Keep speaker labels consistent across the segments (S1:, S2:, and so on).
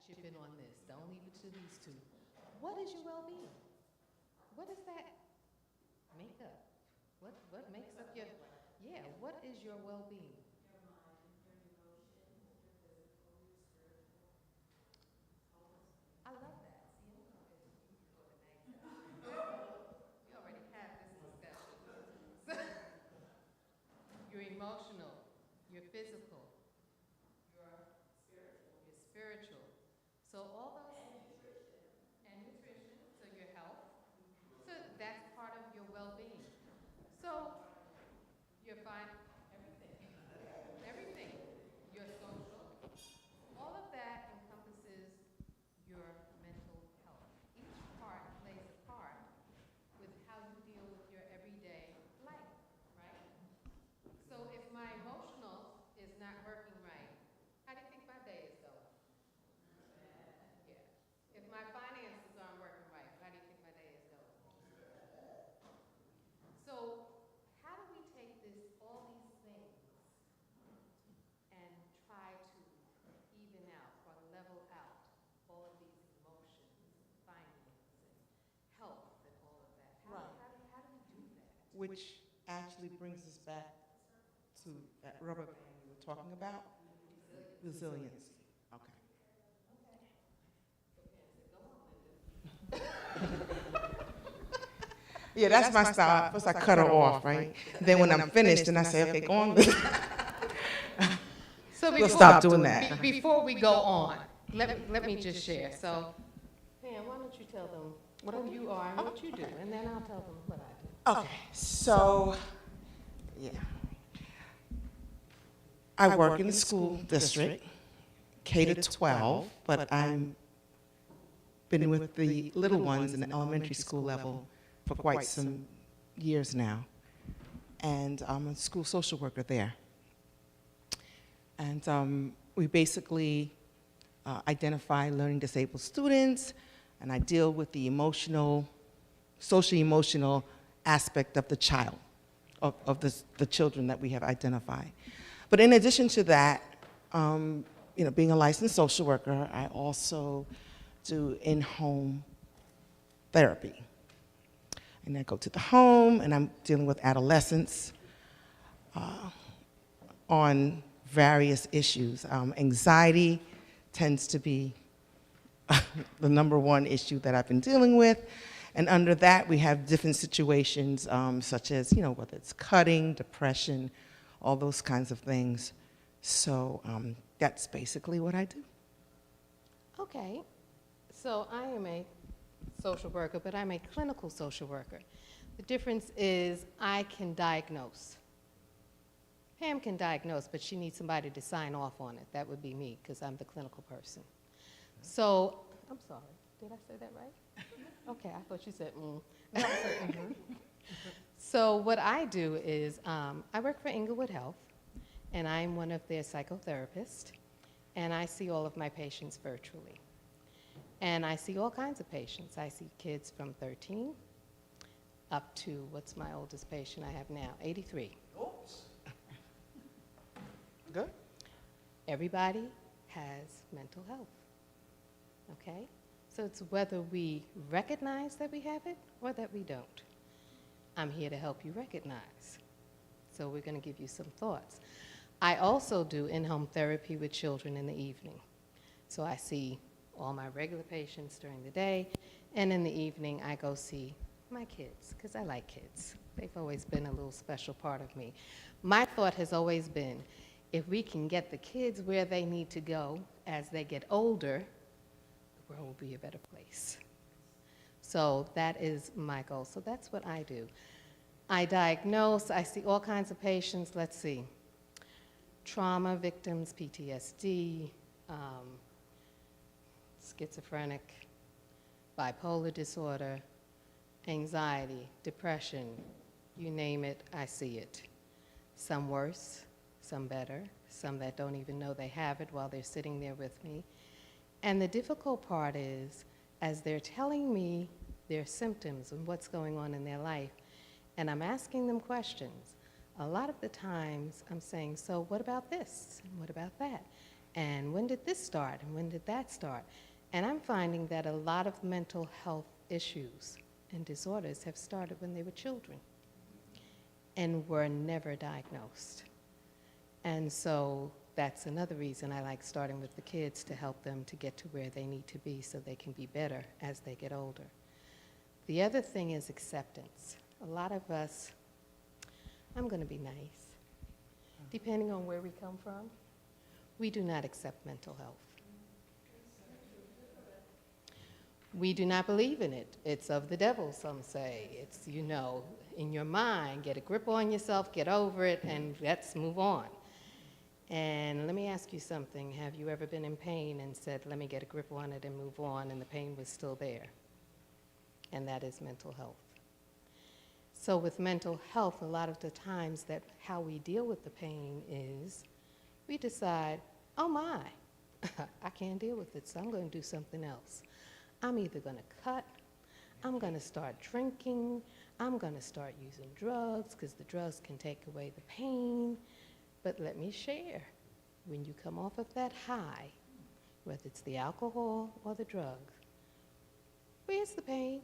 S1: chip in on this. Don't leave it to these two. What is your well-being? What does that make up? What makes up your, yeah, what is your well-being? I love that. See, I'm going to you for the next We already had this discussion. You're emotional, you're physical, you're spiritual. So all those and nutrition, so your health. So that's part of your well-being. So you're fine, everything, everything. Your social, all of that encompasses your mental health. Each part plays a part with how you deal with your everyday life, right? So if my emotional is not working right, how do you think my day is going? Yeah. If my finances aren't working right, how do you think my day is going? So how do we take all these things and try to even out or level out all of these emotions, finance, and health, and all of that?
S2: Right.
S1: How do we do that?
S2: Which actually brings us back to that rubber band we were talking about. Resilience. Okay. Yeah, that's my style. First I cut her off, right? Then when I'm finished, then I say, okay, go on.
S1: So
S2: We'll stop doing that.
S1: Before we go on, let me just share. So, Pam, why don't you tell them what you are and what you do, and then I'll tell them what I do.
S2: Okay, so, yeah. I work in the school district, K to 12, but I'm been with the little ones in the elementary school level for quite some years now. And I'm a school social worker there. And we basically identify learning disabled students, and I deal with the social emotional aspect of the child, of the children that we have identified. But in addition to that, being a licensed social worker, I also do in-home therapy. And I go to the home, and I'm dealing with adolescents on various issues. Anxiety tends to be the number one issue that I've been dealing with. And under that, we have different situations, such as, whether it's cutting, depression, all those kinds of things. So that's basically what I do.
S1: Okay. So I am a social worker, but I'm a clinical social worker. The difference is I can diagnose. Pam can diagnose, but she needs somebody to sign off on it. That would be me, because I'm the clinical person. So, I'm sorry, did I say that right? Okay, I thought you said, No, I said, So what I do is, I work for Inglewood Health, and I'm one of their psychotherapists, and I see all of my patients virtually. And I see all kinds of patients. I see kids from 13 up to, what's my oldest patient I have now, 83.
S2: Oops. Good.
S1: Everybody has mental health, okay? So it's whether we recognize that we have it or that we don't. I'm here to help you recognize. So we're going to give you some thoughts. I also do in-home therapy with children in the evening. So I see all my regular patients during the day, and in the evening I go see my kids, because I like kids. They've always been a little special part of me. My thought has always been, if we can get the kids where they need to go as they get older, the world will be a better place. So that is my goal. So that's what I do. I diagnose, I see all kinds of patients, let's see, trauma victims, PTSD, schizophrenic, bipolar disorder, anxiety, depression, you name it, I see it. Some worse, some better, some that don't even know they have it while they're sitting there with me. And the difficult part is, as they're telling me their symptoms and what's going on in their life, and I'm asking them questions, a lot of the times I'm saying, so what about this? And what about that? And when did this start? And when did that start? And I'm finding that a lot of mental health issues and disorders have started when they were children and were never diagnosed. And so that's another reason I like starting with the kids, to help them to get to where they need to be so they can be better as they get older. The other thing is acceptance. A lot of us, I'm going to be nice, depending on where we come from, we do not accept mental health. We do not believe in it. It's of the devil, some say. It's, you know, in your mind, get a grip on yourself, get over it, and let's move on. And let me ask you something. Have you ever been in pain and said, let me get a grip on it and move on, and the pain was still there? And that is mental health. So with mental health, a lot of the times that how we deal with the pain is we decide, oh my, I can't deal with it, so I'm going to do something else. I'm either going to cut, I'm going to start drinking, I'm going to start using drugs because the drugs can take away the pain. But let me share, when you come off of that high, whether it's the alcohol or the drug, where's the pain?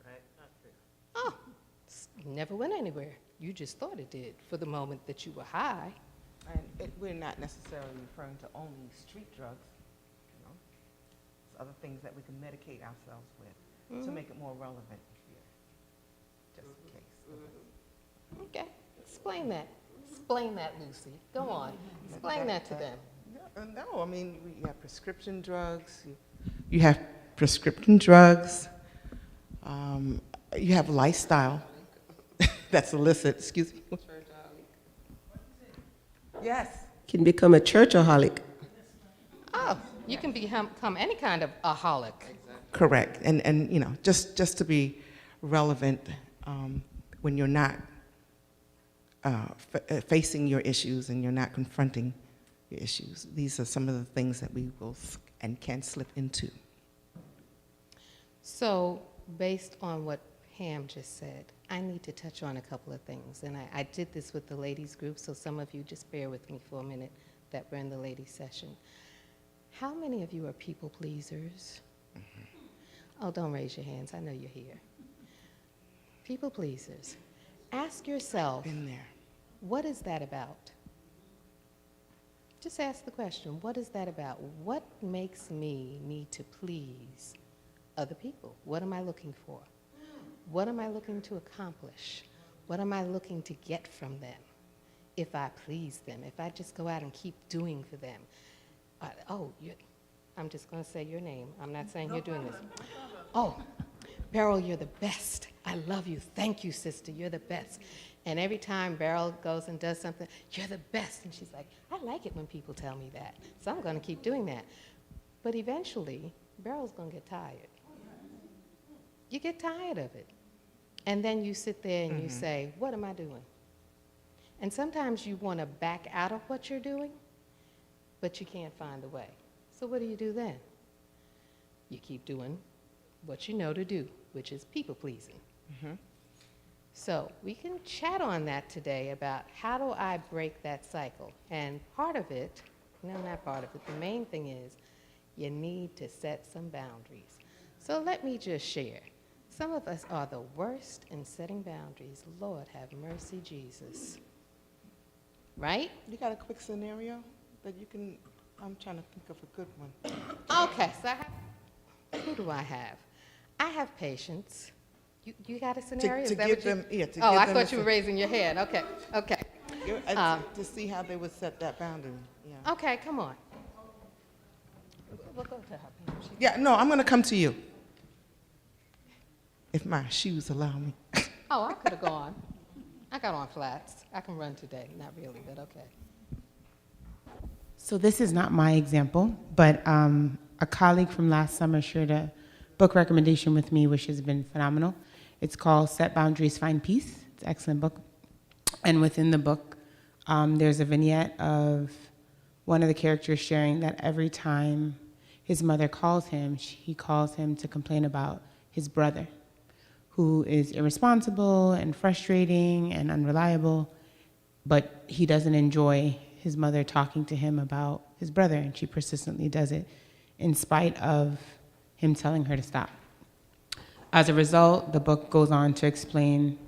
S3: Right, not true.
S1: Oh, it never went anywhere. You just thought it did for the moment that you were high.
S2: And we're not necessarily referring to only street drugs, you know. There's other things that we can medicate ourselves with to make it more relevant here, just in case.
S1: Okay, explain that. Explain that, Lucy. Go on. Explain that to them.
S2: No, I mean, you have prescription drugs. You have prescription drugs. You have lifestyle that's illicit. Excuse me. Yes.
S3: Can become a churchaholic.
S1: Oh, you can become any kind of aholic.
S2: Correct. And you know, just to be relevant when you're not facing your issues and you're not confronting your issues. These are some of the things that we will and can slip into.
S1: So based on what Pam just said, I need to touch on a couple of things. And I did this with the ladies group, so some of you just bear with me for a minute that we're in the ladies session. How many of you are people pleasers? Oh, don't raise your hands. I know you're here. People pleasers. Ask yourself,
S2: Been there.
S1: what is that about? Just ask the question, what is that about? What makes me need to please other people? What am I looking for? What am I looking to accomplish? What am I looking to get from them if I please them, if I just go out and keep doing for them? I'm just going to say your name. I'm not saying you're doing this. Oh, Beryl, you're the best. I love you. Thank you, sister. You're the best. And every time Beryl goes and does something, you're the best. And she's like, I like it when people tell me that, so I'm going to keep doing that. But eventually, Beryl's going to get tired. You get tired of it. And then you sit there and you say, what am I doing? And sometimes you want to back out of what you're doing, but you can't find a way. So what do you do then? You keep doing what you know to do, which is people pleasing. So we can chat on that today about how do I break that cycle. And part of it, no, not part of it, the main thing is you need to set some boundaries. So let me just share. Some of us are the worst in setting boundaries. Lord have mercy, Jesus. Right?
S2: You got a quick scenario that you can, I'm trying to think of a good one.
S1: Okay, so who do I have? I have patients. You got a scenario?
S2: To
S1: Is that
S2: give
S1: what you-
S2: them, yeah, to
S1: Oh,
S2: give
S1: I
S2: them
S1: thought you were raising your hand. Okay, okay.
S2: to see how they would set that boundary. Yeah.
S1: Okay, come on. We'll go to her. Pam.
S2: Yeah, no, I'm going to come to you. If my shoes allow me.
S1: Oh, I could have gone. I got on flats. I can run today. Not really, but okay.
S4: So this is not my example, but a colleague from last summer shared a book recommendation with me, which has been phenomenal. It's called Set Boundaries, Find Peace. It's an excellent book. And within the book, there's a vignette of one of the characters sharing that every time his mother calls him, he calls him to complain about his brother, who is irresponsible and frustrating and unreliable, but he doesn't enjoy his mother talking to him about his brother, and she persistently does it in spite of him telling her to stop. As a result, the book goes on to explain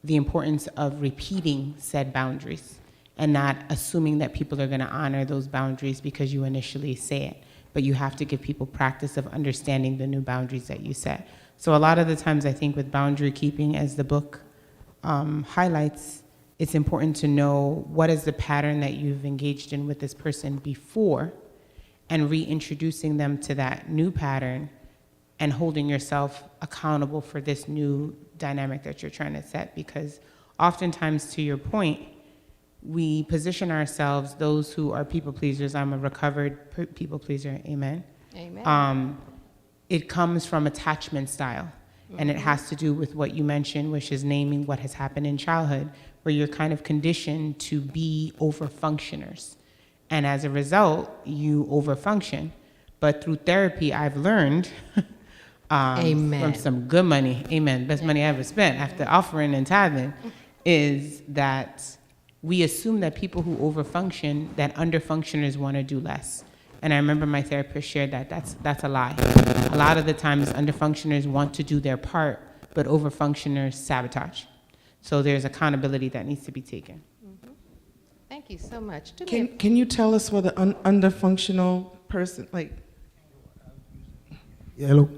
S4: the importance of repeating said boundaries and not assuming that people are going to honor those boundaries because you initially say it. But you have to give people practice of understanding the new boundaries that you set. So a lot of the times I think with boundary keeping, as the book highlights, it's important to know what is the pattern that you've engaged in with this person before, and reintroducing them to that new pattern and holding yourself accountable for this new dynamic that you're trying to set. Because oftentimes, to your point, we position ourselves, those who are people pleasers, I'm a recovered people pleaser, amen.
S1: Amen.
S4: It comes from attachment style. And it has to do with what you mentioned, which is naming what has happened in childhood, where you're kind of conditioned to be over-functioners. And as a result, you overfunction. But through therapy, I've learned from some good money, amen, best money I ever spent after offering and tithing, is that we assume that people who overfunction, that underfunctioners want to do less. And I remember my therapist shared that that's a lie. A lot of the times, underfunctioners want to do their part, but overfunctioners sabotage. So there's accountability that needs to be taken.
S1: Thank you so much.
S2: Can you tell us what an underfunctional person, like?
S5: Hello.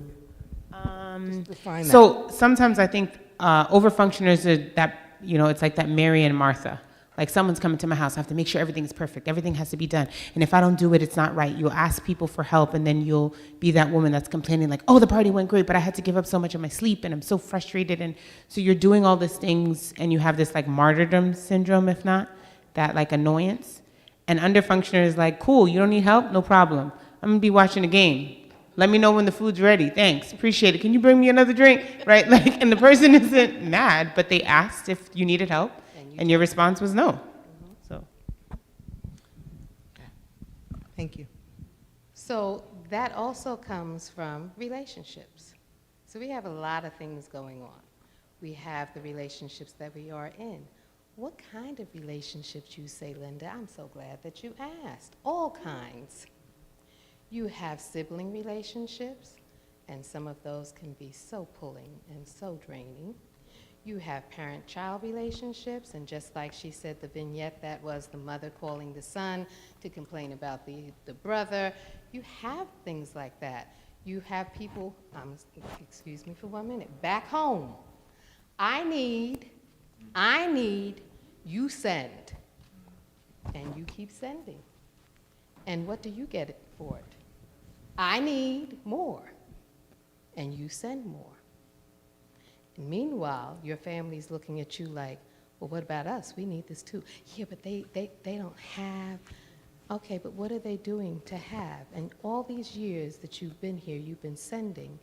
S2: Just define that.
S4: So sometimes I think overfunctioners are that, it's like that Mary and Martha. Like, someone's coming to my house, I have to make sure everything's perfect. Everything has to be done. And if I don't do it, it's not right. You'll ask people for help, and then you'll be that woman that's complaining like, oh, the party went great, but I had to give up so much of my sleep, and I'm so frustrated. And so you're doing all these things, and you have this like martyrdom syndrome, if not, that like annoyance. And underfunctioner is like, cool, you don't need help? No problem. I'm gonna be watching a game. Let me know when the food's ready. Thanks, appreciate it. Can you bring me another drink? Right? Like, and the person isn't mad, but they asked if you needed help. And your response was no. So,
S2: Thank you.
S1: So that also comes from relationships. So we have a lot of things going on. We have the relationships that we are in. What kind of relationships, you say, Linda? I'm so glad that you asked. All kinds. You have sibling relationships, and some of those can be so pulling and so draining. You have parent-child relationships, and just like she said, the vignette that was the mother calling the son to complain about the brother. You have things like that. You have people, excuse me for 1 minute, back home. I need, you send. And you keep sending. And what do you get for it? I need more. And you send more. And meanwhile, your family's looking at you like, well, what about us? We need this too. Yeah, but they don't have. Okay, but what are they doing to have? And all these years that you've been here, you've been sending,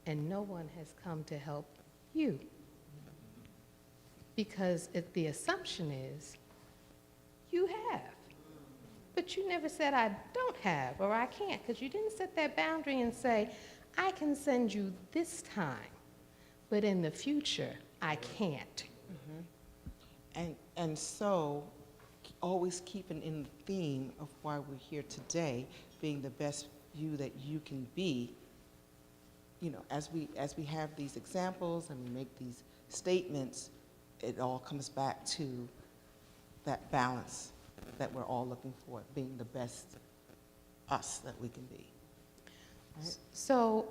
S1: and no one has come to help you. Because the assumption is, you have. But you never said, I don't have, or I can't, because you didn't set that boundary and say, I can send you this time. But in the future, I can't.
S2: And so, always keeping in the theme of why we're here today, being the best you that you can be, as we have these examples and we make these statements, it all comes back to that balance that we're all looking for, being the best us that we can be. Right?
S1: So,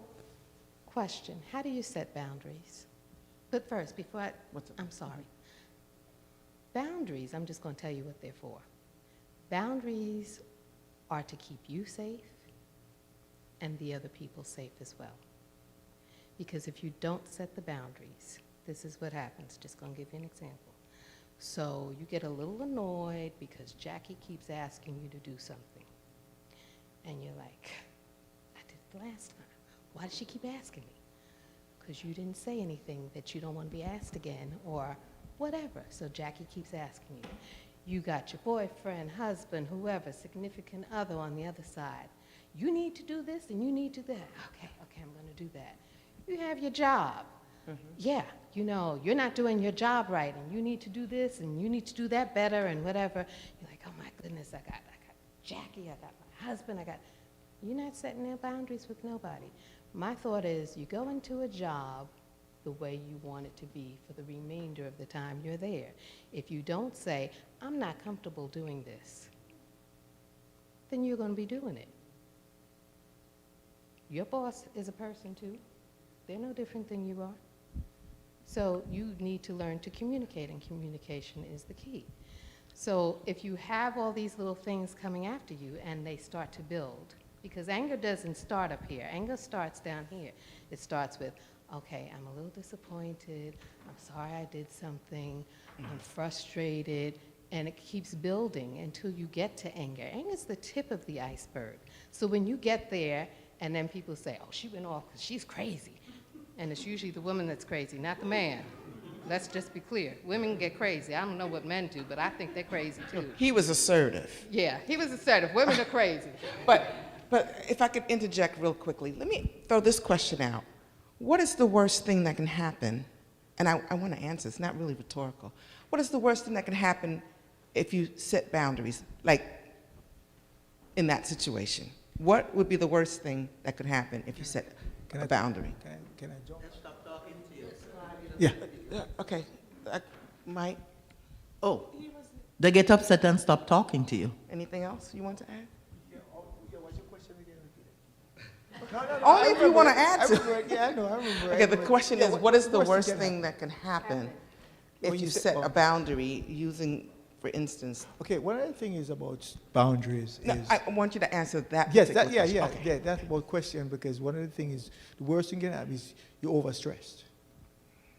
S1: question, how do you set boundaries? But first, before I'm sorry. Boundaries, I'm just going to tell you what they're for. Boundaries are to keep you safe and the other people safe as well. Because if you don't set the boundaries, this is what happens. Just going to give you an example. So you get a little annoyed because Jackie keeps asking you to do something. And you're like, I did it last time. Why does she keep asking me? Because you didn't say anything that you don't want to be asked again or whatever. So Jackie keeps asking you. You got your boyfriend, husband, whoever, significant other on the other side. You need to do this and you need to do that. Okay, I'm going to do that. You have your job. Yeah, you're not doing your job right and you need to do this and you need to do that better and whatever. You're like, oh my goodness, I got Jackie, I got my husband, you're not setting their boundaries with nobody. My thought is you go into a job the way you want it to be for the remainder of the time you're there. If you don't say, I'm not comfortable doing this, then you're going to be doing it. Your boss is a person too. They're no different than you are. So you need to learn to communicate, and communication is the key. So if you have all these little things coming after you and they start to build, because anger doesn't start up here, anger starts down here. It starts with, okay, I'm a little disappointed, I'm sorry I did something, I'm frustrated, and it keeps building until you get to anger. Anger is the tip of the iceberg. So when you get there, and then people say, oh, she went off because she's crazy. And it's usually the woman that's crazy, not the man. Let's just be clear. Women get crazy. I don't know what men do, but I think they're crazy too.
S2: He was assertive.
S1: Yeah, he was assertive. Women are crazy.
S2: But if I could interject real quickly, let me throw this question out. What is the worst thing that can happen? And I want to answer, it's not really rhetorical. What is the worst thing that can happen if you set boundaries, like in that situation? What would be the worst thing that could happen if you set a boundary?
S5: Can I jump?
S3: Stop talking to you.
S5: Yeah.
S2: Yeah, okay. Mike,
S3: Oh, they get upset and stop talking to you.
S2: anything else you want to add?
S5: Yeah, what's your question again?
S2: Only if you want to answer.
S5: Yeah, I know, I remember.
S2: Okay, the question is, what is the worst
S5: can
S2: thing that can happen if
S5: When
S2: you
S5: you set
S2: set a
S5: boundaries.
S2: boundary using, for instance,
S5: Okay, one of the things about boundaries
S2: no,
S5: is...
S2: I want you to answer that
S5: Yes,
S2: particular question. Okay.
S5: yeah, that's about question, because one of the things is, the worst thing can happen is you're overstressed,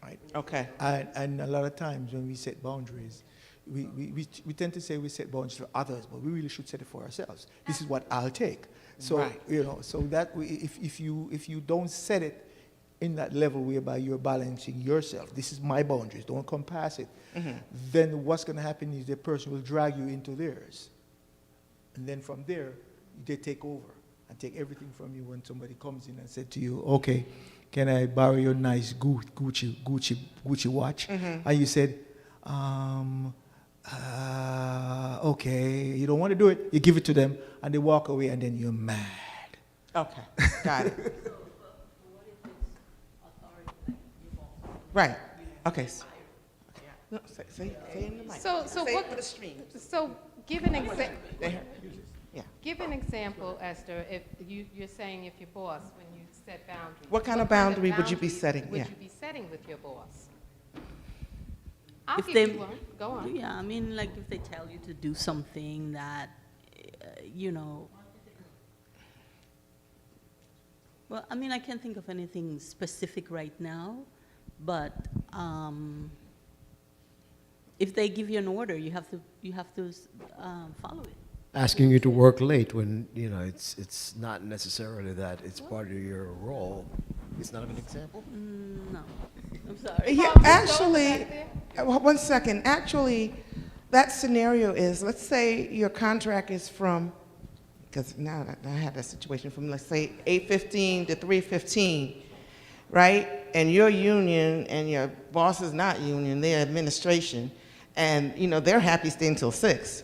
S5: right?
S2: Okay.
S5: And a lot of times when we set boundaries, we tend to say we set boundaries for others, but we really should set it for ourselves. This is what I'll take. So,
S2: Right.
S5: you know, so that if you don't set it in that level whereby you're balancing yourself, this is my boundaries, don't come past it, then what's going to happen is the person will drag you into theirs. And then from there, they take over and take everything from you when somebody comes in and said to you, okay, can I borrow your nice Gucci watch? And you said, okay, you don't want to do it, you give it to them, and they walk away, and then you're mad.
S2: Okay, got it. Right, okay. No, say in the mic.
S1: So
S2: Say
S1: what-
S2: it for the stream.
S1: So give an example.
S2: They heard- Yeah.
S1: Give an example, Esther, if you're saying if your boss, when you set boundaries.
S2: What kind of boundary would you be setting?
S1: Would
S2: Yeah.
S1: you be setting with your boss? I'll
S6: If
S1: give
S6: they-
S1: you one. Go on.
S6: Yeah, I mean, like if they tell you to do something that, you know. Well, I mean, I can't think of anything specific right now, but if they give you an order, you have to follow it.
S7: Asking you to work late when, you know, it's not necessarily that it's part of your role. It's not an example?
S6: No, I'm sorry.
S2: Yeah, actually, one second. Actually, that scenario is, let's say your contract is from, because now I have that situation from, let's say, 8:15 to 3:15, right? And you're union and your boss is not union, they're administration, and, you know, they're happy staying till 6,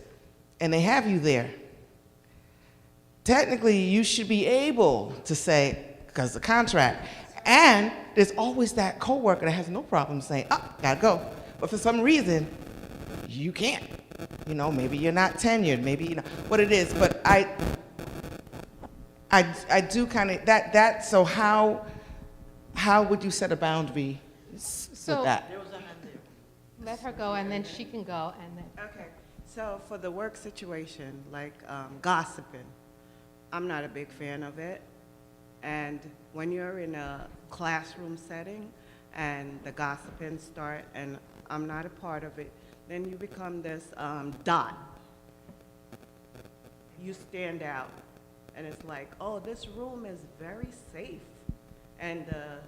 S2: and they have you there. Technically, you should be able to say, because the contract, and there's always that coworker that has no problem saying, oh, gotta go. But for some reason, you can't. You know, maybe you're not tenured, maybe, you know, what it is. But I do kind of, so how would you set a boundary
S1: So
S2: with that?
S1: let her go, and then she can go, and then.
S3: Okay, so for the work situation, like gossiping, I'm not a big fan of it. And when you're in a classroom setting and the gossiping start and I'm not a part of it, then you become this dot. You stand out and it's like, oh, this room is very safe. And the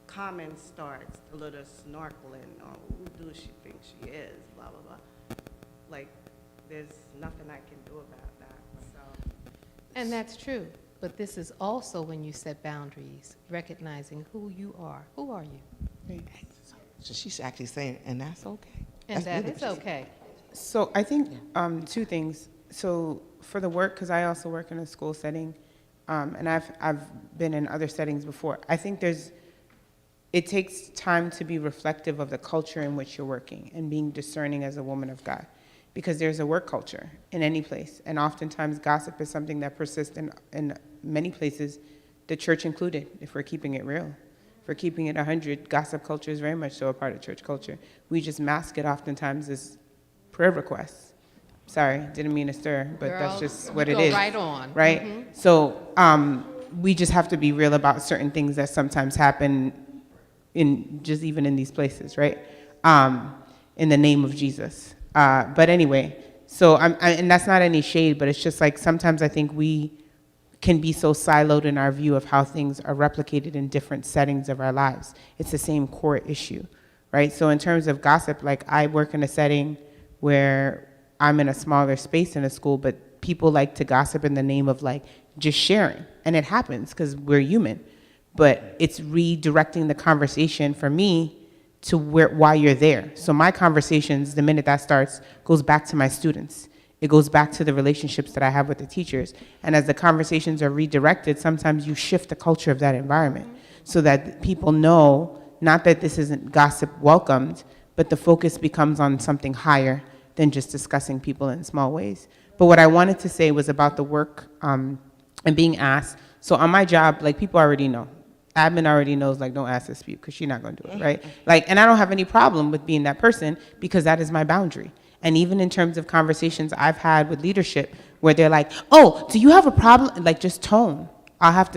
S3: comment starts, a little snorkeling, oh, who do she think she is, blah, blah, blah. Like, there's nothing I can do about that, so.
S1: And that's true, but this is also when you set boundaries, recognizing who you are. Who are you?
S2: So she's actually saying, and that's okay.
S1: And
S2: That's
S1: that
S2: really
S1: is
S2: what she said.
S1: okay.
S4: So I think two things. So for the work, because I also work in a school setting, and I've been in other settings before. I think it takes time to be reflective of the culture in which you're working and being discerning as a woman of God, because there's a work culture in any place, and oftentimes gossip is something that persists in many places, the church included. If we're keeping it real, if we're keeping it 100, gossip culture is very much so a part of church culture. We just mask it oftentimes as prayer requests. Sorry, didn't mean to stir, but
S1: Girl,
S4: that's just
S1: you
S4: what it
S1: go
S4: is.
S1: right on.
S4: Right?
S1: Mhm.
S4: So we just have to be real about certain things that sometimes happen in just even in these places, right? In the name of Jesus. But anyway, so and that's not any shade, but it's just like sometimes I think we can be so siloed in our view of how things are replicated in different settings of our lives. It's the same core issue, right? So in terms of gossip, like I work in a setting where I'm in a smaller space in a school, but people like to gossip in the name of like just sharing. And it happens because we're human. But it's redirecting the conversation for me to why you're there. So my conversations, the minute that starts, goes back to my students. It goes back to the relationships that I have with the teachers. And as the conversations are redirected, sometimes you shift the culture of that environment so that people know, not that this isn't gossip welcomed, but the focus becomes on something higher than just discussing people in small ways. But what I wanted to say was about the work and being asked. So on my job, like people already know. Admin already knows, like, don't ask this speak because she's not going to do it, right? Like, and I don't have any problem with being that person because that is my boundary. And even in terms of conversations I've had with leadership where they're like, oh, do you have a problem? Like, just tone. I'll have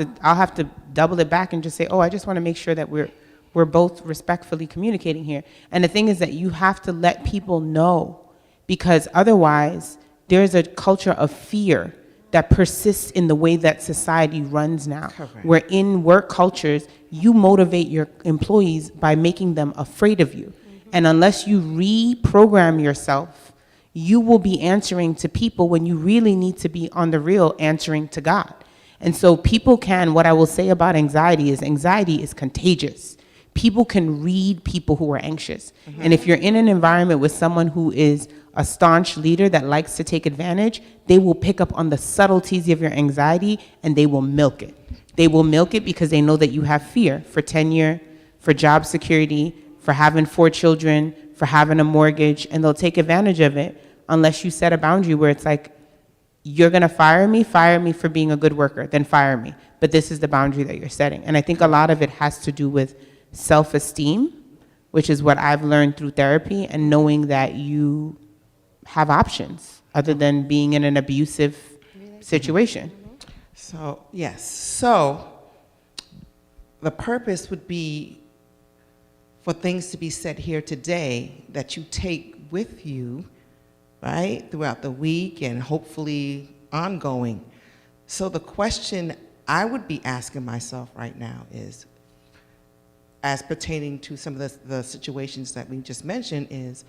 S4: to double it back and just say, oh, I just want to make sure that we're both respectfully communicating here. And the thing is that you have to let people know, because otherwise there's a culture of fear that persists in the way that society runs now.
S2: Correct.
S4: Where in work cultures, you motivate your employees by making them afraid of you. And unless you reprogram yourself, you will be answering to people when you really need to be on the real answering to God. And so people what I will say about anxiety is contagious. People can read people who are anxious. And if you're in an environment with someone who is a staunch leader that likes to take advantage, they will pick up on the subtleties of your anxiety and they will milk it. They will milk it because they know that you have fear for tenure, for job security, for having 4 children, for having a mortgage, and they'll take advantage of it unless you set a boundary where it's like, you're gonna fire me for being a good worker, then fire me. But this is the boundary that you're setting. And I think a lot of it has to do with self-esteem, which is what I've learned through therapy, and knowing that you have options other than being in an abusive situation.
S2: So, yes. So, the purpose would be for things to be said here today that you take with you, right, throughout the week and hopefully ongoing. So, the question I would be asking myself right now is, as pertaining to some of the situations that we just mentioned, is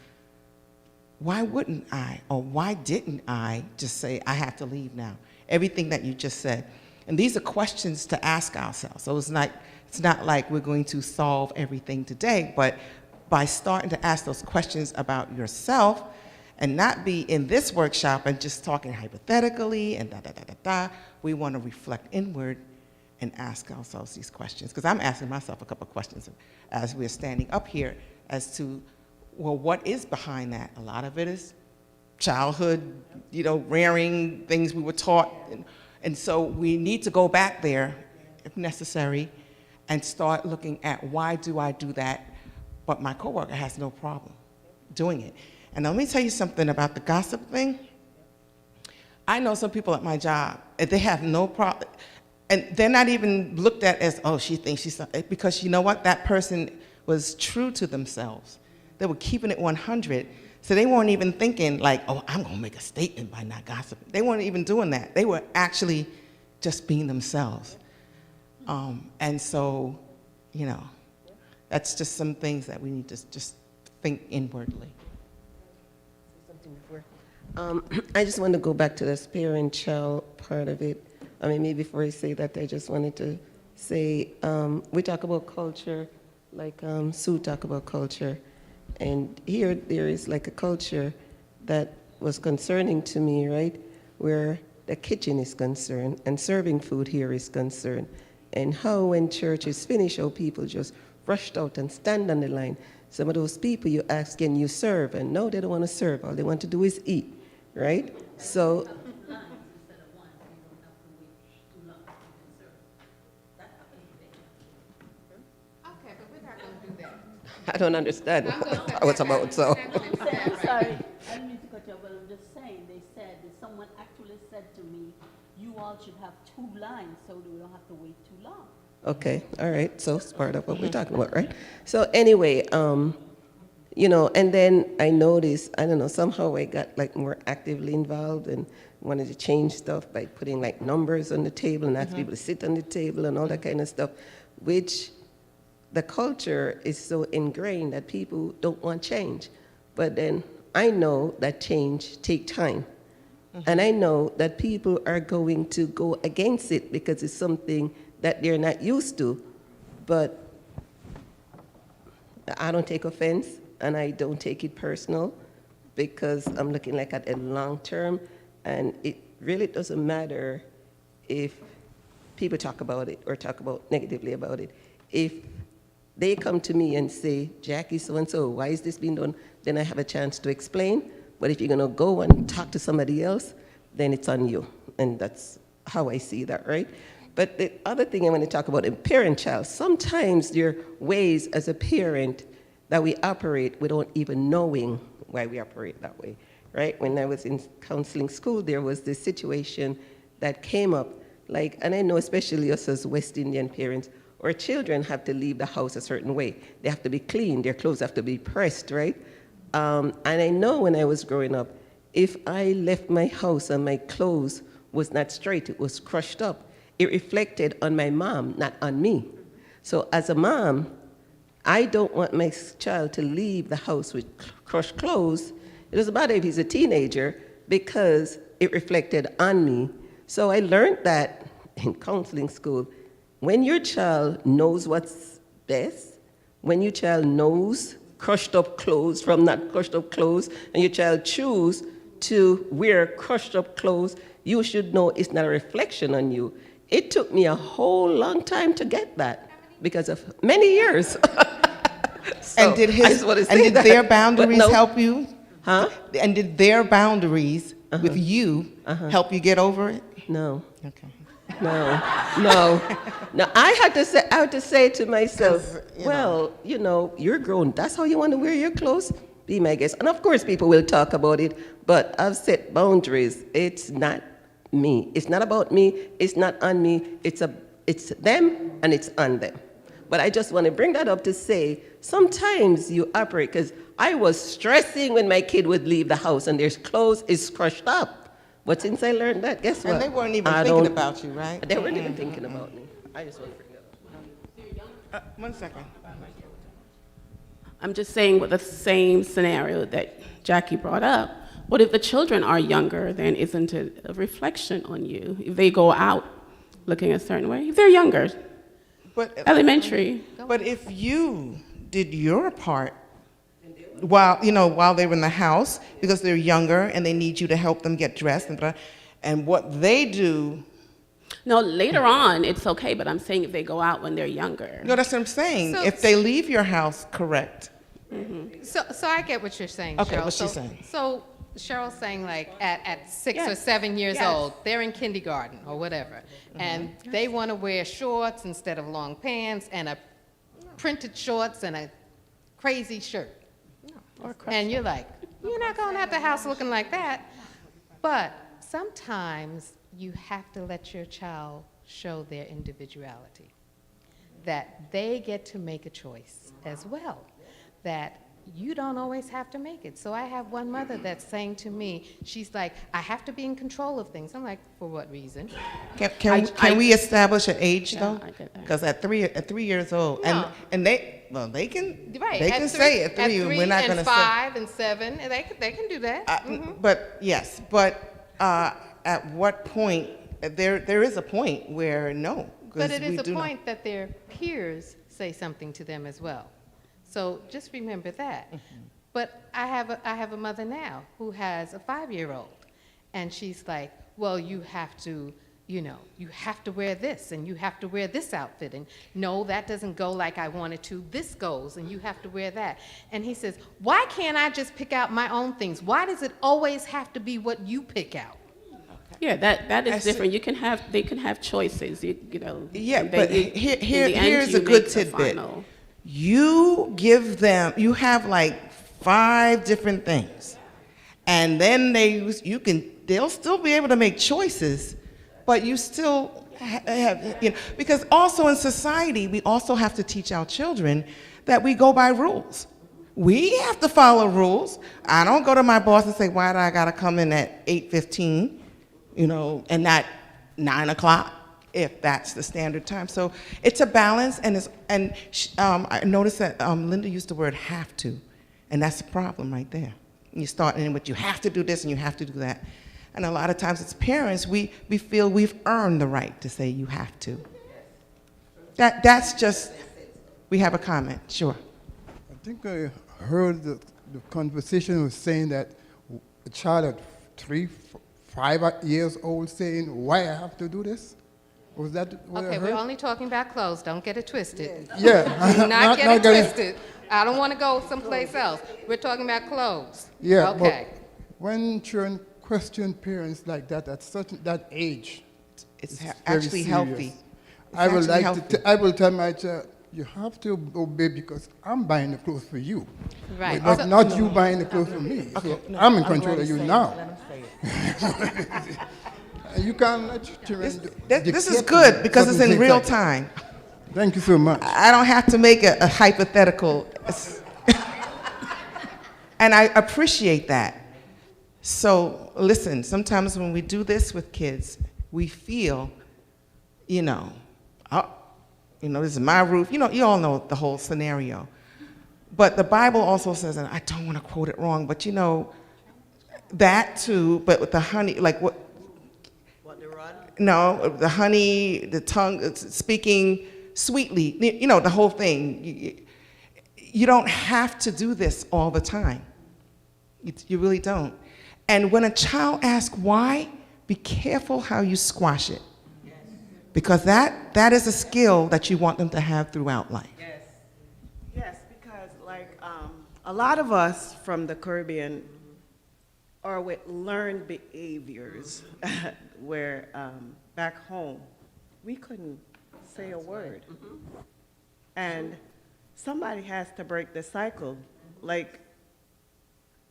S2: why wouldn't I, or why didn't I just say, I have to leave now? Everything that you just said. And these are questions to ask ourselves. So it's not like we're going to solve everything today, but by starting to ask those questions about yourself and not be in this workshop and just talking hypothetically and we want to reflect inward and ask ourselves these questions. Because I'm asking myself a couple of questions as we're standing up here as to, well, what is behind that? A lot of it is childhood, rearing, things we were taught. And so we need to go back there, if necessary, and start looking at why do I do that, but my coworker has no problem doing it. And let me tell you something about the gossip thing. I know some people at my job, and they have no problem, and they're not even looked at as, oh, she thinks she's, because you know what? That person was true to themselves. They were keeping it 100. So they weren't even thinking like, oh, I'm going to make a statement by not gossiping. They weren't even doing that. They were actually just being themselves. And so, that's just some things that we need to just think inwardly.
S8: I just want to go back to the parent-child part of it. I mean, maybe before I say that, I just wanted to say, we talk about culture, like Sue talked about culture. And here there is like a culture that was concerning to me, right? Where the kitchen is concerned and serving food here is concerned. And how when church is finished, how people just rushed out and stand on the line. Some of those people you ask, can you serve? And no, they don't want to serve. All they want to do is eat, right? So
S1: Okay, but we're not going to do that.
S8: I don't understand
S1: I'm gonna set
S8: how it's
S1: that back.
S8: about, so.
S6: I'm sorry, I didn't mean to cut you off, but I'm just saying, they said, that someone actually said to me, you all should have 2 lines so we don't have to wait too long.
S8: Okay, all right, so it's part of what we're talking about, right? So anyway, you know, and then I noticed, I don't know, somehow I got like more actively involved and wanted to change stuff by putting like numbers on the table and ask people to sit on the table and all that kind of stuff, which the culture is so ingrained that people don't want change. But then I know that change takes time. And I know that people are going to go against it because it's something that they're not used to. But I don't take offense and I don't take it personal because I'm looking like at a long term, and it really doesn't matter if people talk about it or talk about negatively about it. If they come to me and say, Jackie, so-and-so, why is this being done? Then I have a chance to explain. But if you're going to go and talk to somebody else, then it's on you. And that's how I see that, right? But the other thing I want to talk about in parent-child, sometimes there are ways as a parent that we operate without even knowing why we operate that way, right? When I was in counseling school, there was this situation that came up, like, and I know especially us as West Indian parents, our children have to leave the house a certain way. They have to be clean, their clothes have to be pressed, right? And I know when I was growing up, if I left my house and my clothes was not straight, it was crushed up, it reflected on my mom, not on me. So as a mom, I don't want my child to leave the house with crushed clothes. It doesn't matter if he's a teenager because it reflected on me. So I learned that in counseling school, when your child knows what's best, when your child knows crushed up clothes from not crushed up clothes, and your child choose to wear crushed up clothes, you should know it's not a reflection on you. It took me a whole long time to get that because of many years. So,
S2: And did
S8: I just want to say that,
S2: their
S8: but
S2: boundaries
S8: no.
S2: help you?
S8: Huh?
S2: And did their boundaries with you help you get over it?
S8: No.
S2: Okay.
S8: No, no. I had to say to myself, well, you know, you're grown. That's how you want to wear your clothes? Be my guest. And of course, people will talk about it, but I've set boundaries. It's not me. It's not about me. It's not on me. It's them and it's on them. But I just want to bring that up to say, sometimes you operate, because I was stressing when my kid would leave the house and their clothes is crushed up. But since I learned that, guess what?
S2: And they weren't even thinking about you, right?
S8: They weren't even thinking about me. I just want to bring that up.
S2: 1 second.
S9: I'm just saying with the same scenario that Jackie brought up. What if the children are younger, then isn't it a reflection on you? If they go out looking a certain way, if they're younger, elementary.
S2: But if you did your part while they were in the house, because they're younger and they need you to help them get dressed and what they do.
S9: No, later on, it's okay, but I'm saying if they go out when they're younger.
S2: No, that's what I'm saying.
S1: So-
S2: If they leave your house, correct.
S1: So I get what you're saying,
S2: Okay,
S1: Cheryl.
S2: what's she saying?
S1: So Cheryl's saying like at 6 or
S9: Yes.
S1: 7 years
S9: Yes.
S1: old, they're in kindergarten or whatever, and they want to wear shorts instead of long pants and a printed shorts and a crazy shirt. And you're like, you're not going out the house looking like that. But sometimes you have to let your child show their individuality, that they get to make a choice as well, that you don't always have to make it. So I have one mother that's saying to me, she's like, I have to be in control of things. I'm like, for what reason?
S2: Can we establish an age though?
S9: I get that.
S2: Because at 3 years old,
S1: No.
S2: and they can
S1: Right.
S2: they can say at 3, we're not going to
S1: and
S2: say.
S1: 5 and 7, and they can do that.
S2: But yes, at what point there is a point where no. 'cause
S1: But it
S2: we
S1: is a
S2: do not-
S1: point that their peers say something to them as well. So just remember that. But I have a mother now who has a 5-year-old, and she's like, well, you have to, you have to wear this, and you have to wear this outfit, and no, that doesn't go like I wanted to. This goes, and you have to wear that. And he says, why can't I just pick out my own things? Why does it always have to be what you pick out?
S9: Yeah, that is different. They can have choices,
S2: Yeah,
S9: and
S2: but
S9: then
S2: here's
S9: you
S2: a good
S9: make the
S2: tidbit.
S9: final.
S2: You have like 5 different things, and then they'll still be able to make choices, but you still have, because also in society, we also have to teach our children that we go by rules. We have to follow rules. I don't go to my boss and say, why do I gotta come in at 8:15, and not 9 o'clock, if that's the standard time. So it's a balance, and I noticed that Linda used the word have to, and that's the problem right there. You start in with you have to do this and you have to do that. And a lot of times as parents, we feel we've earned the right to say you have to. That's just, we have a comment, sure.
S10: I think I heard the conversation was saying that a child at 3, 5 years old saying, why I have to do this? Was that what I
S1: Okay,
S10: heard?
S1: we're only talking about clothes. Don't get it twisted.
S10: Yeah.
S1: Do not get it
S10: getting-
S1: twisted. I don't want to go someplace else. We're talking about clothes.
S10: Yeah,
S1: Okay.
S10: but when children question parents like that at that age,
S2: It's
S10: very
S2: actually
S10: serious.
S2: healthy. It's
S10: I will
S2: actually
S10: like
S2: healthy.
S10: I will tell my child, you have to obey because I'm buying the clothes for you.
S1: Right.
S10: But
S1: So-
S10: not you buying the clothes for me. So I'm in control of you now. You can't let children
S2: This is
S10: dictate
S2: good because it's
S10: certain
S2: in
S10: things
S2: real
S10: like that.
S2: time.
S10: Thank you so much.
S2: I don't have to make a hypothetical. And I appreciate that. So listen, sometimes when we do this with kids, we feel, this is my roof. You all know the whole scenario. But the Bible also says, and I don't want to quote it wrong, but that too, but with the honey, like what? No, the honey, the tongue, speaking sweetly, the whole thing. You don't have to do this all the time. You really don't. And when a child asks why, be careful how you squash it. Because that is a skill that you want them to have throughout life.
S3: Yes, because a lot of us from the Caribbean are with learned behaviors where back home we couldn't say a word. And somebody has to break the cycle. Like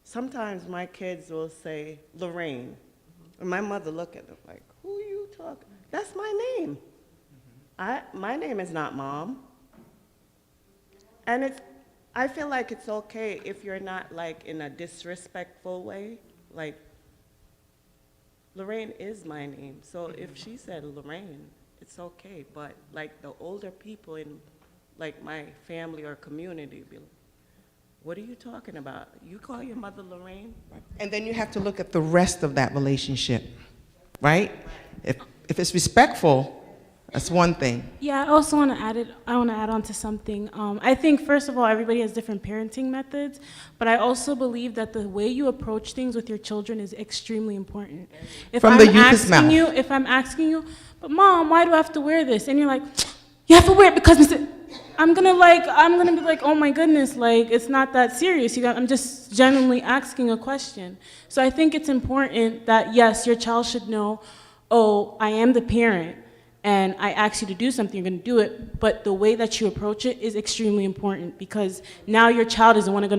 S3: sometimes my kids will say Lorraine, and my mother look at them like, who are you talking? That's my name. My name is not Mom. And I feel like it's okay if you're not like in a disrespectful way. Like, Lorraine is my name, so if she said Lorraine, it's okay. But like the older people in like my family or community be like, what are you talking about? You call your mother Lorraine?
S2: And then you have to look at the rest of that relationship, right? If it's respectful, that's one thing.
S11: Yeah, I also want to add on to something. I think, first of all, everybody has different parenting methods, but I also believe that the way you approach things with your children is extremely important. If
S2: From the youth's mouth.
S11: If I'm asking you, but Mom, why do I have to wear this? And you're like, you have to wear it because I'm gonna be like, oh my goodness, like it's not that serious. I'm just genuinely asking a question. So I think it's important that yes, your child should know, oh, I am the parent, and I ask you to do something, you're going to do it, but the way that you approach it is extremely important because now your child is not going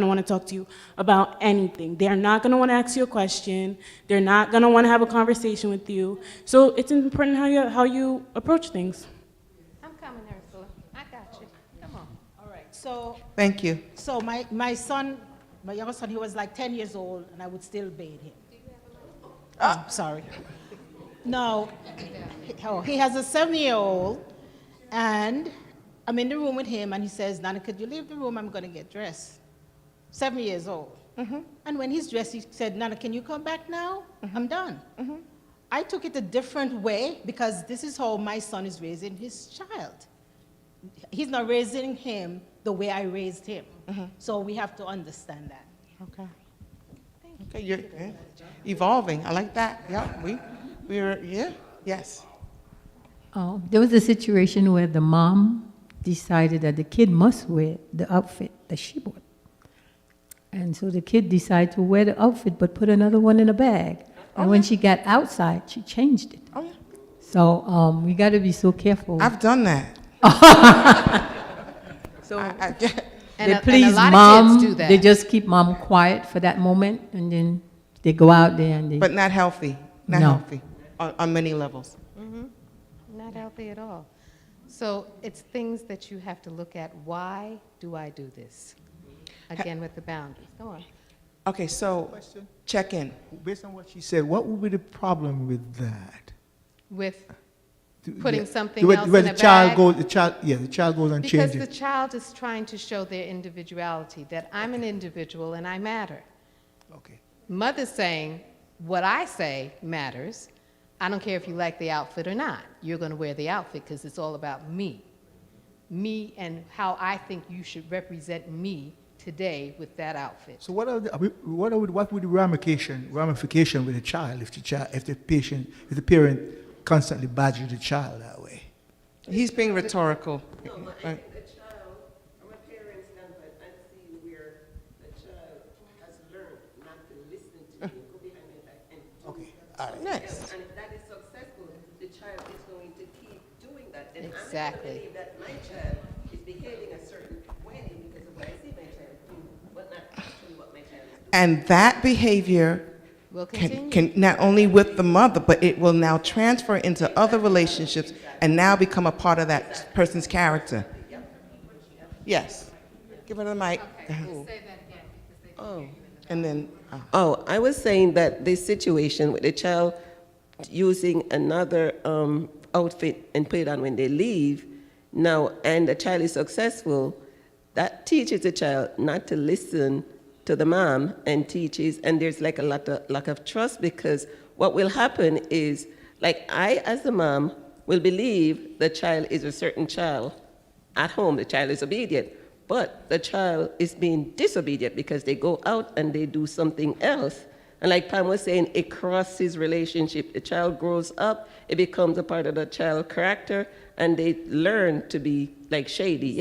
S11: to want to talk to you about anything. They're not going to want to ask you a question. They're not going to want to have a conversation with you. So it's important how you approach things.
S1: I'm coming, Ursula. I got you. Come on.
S12: All right, so,
S2: Thank you.
S12: so my son, my younger son, he was like 10 years old, and I would still bathe him. Oh, sorry. No, he has a 7-year-old, and I'm in the room with him, and he says, Nana, could you leave the room? I'm going to get dressed. 7 years old. And when he's dressed, he said, Nana, can you come back now? I'm done. I took it a different way because this is how my son is raising his child. He's not raising him the way I raised him. So we have to understand that.
S2: Okay. Okay, you're evolving. I like that. Yeah, we're yeah, yes.
S13: There was a situation where the mom decided that the kid must wear the outfit that she bought. And so the kid decided to wear the outfit but put another one in a bag. And when she got outside, she changed it.
S2: Oh, yeah.
S13: So we got to be so careful.
S2: I've done that.
S13: So
S1: And
S13: they
S1: a
S13: please
S1: lot of
S13: mom.
S1: kids do that.
S13: They just keep mom quiet for that moment, and then they go out there and they.
S2: But not healthy. Not
S13: No.
S2: healthy on many levels.
S1: Not healthy at all. So it's things that you have to look at. Why do I do this? Again, with the boundaries. Go on.
S2: Okay, so
S5: Question?
S2: check in.
S5: Based on what she said, what would be the problem with that?
S1: With
S5: To-
S1: putting
S5: yeah,
S1: something
S5: where-
S1: else
S5: where
S1: in
S5: the
S1: a
S5: child
S1: bag?
S5: goes, the child goes and
S1: Because
S5: changes.
S1: the child is trying to show their individuality, that I'm an individual and I matter.
S5: Okay.
S1: Mother's saying, what I say matters. I don't care if you like the outfit or not. You're going to wear the outfit because it's all about me. Me and how I think you should represent me today with that outfit.
S5: So what would the ramification with the child if the parent constantly badgers the child that way?
S2: He's being rhetorical.
S8: No, but I think the child, from a parent's standpoint, I see where the child has learned not to listen to you, go behind your back and do
S5: Okay, all right.
S2: Nice.
S8: And if that is successful, the child is going to keep doing that. And
S1: Exactly.
S8: I believe that my child is behaving a certain way because of what I see my child do, but not actually what my child is doing.
S2: And that behavior
S1: We'll continue.
S2: can not only with the mother, but it will now transfer into other relationships and now become a part of that person's character. Yes. Give her the mic.
S8: Oh.
S2: And then,
S8: Oh, I was saying that this situation with the child using another outfit and put it on when they leave, now, and the child is successful, that teaches the child not to listen to the mom and teaches, and there's like a lack of trust because what will happen is, like I, as the mom, will believe the child is a certain child. At home, the child is obedient, but the child is being disobedient because they go out and they do something else. And like Pam was saying, it crosses relationship. The child grows up, it becomes a part of the child character, and they learn to be like shady.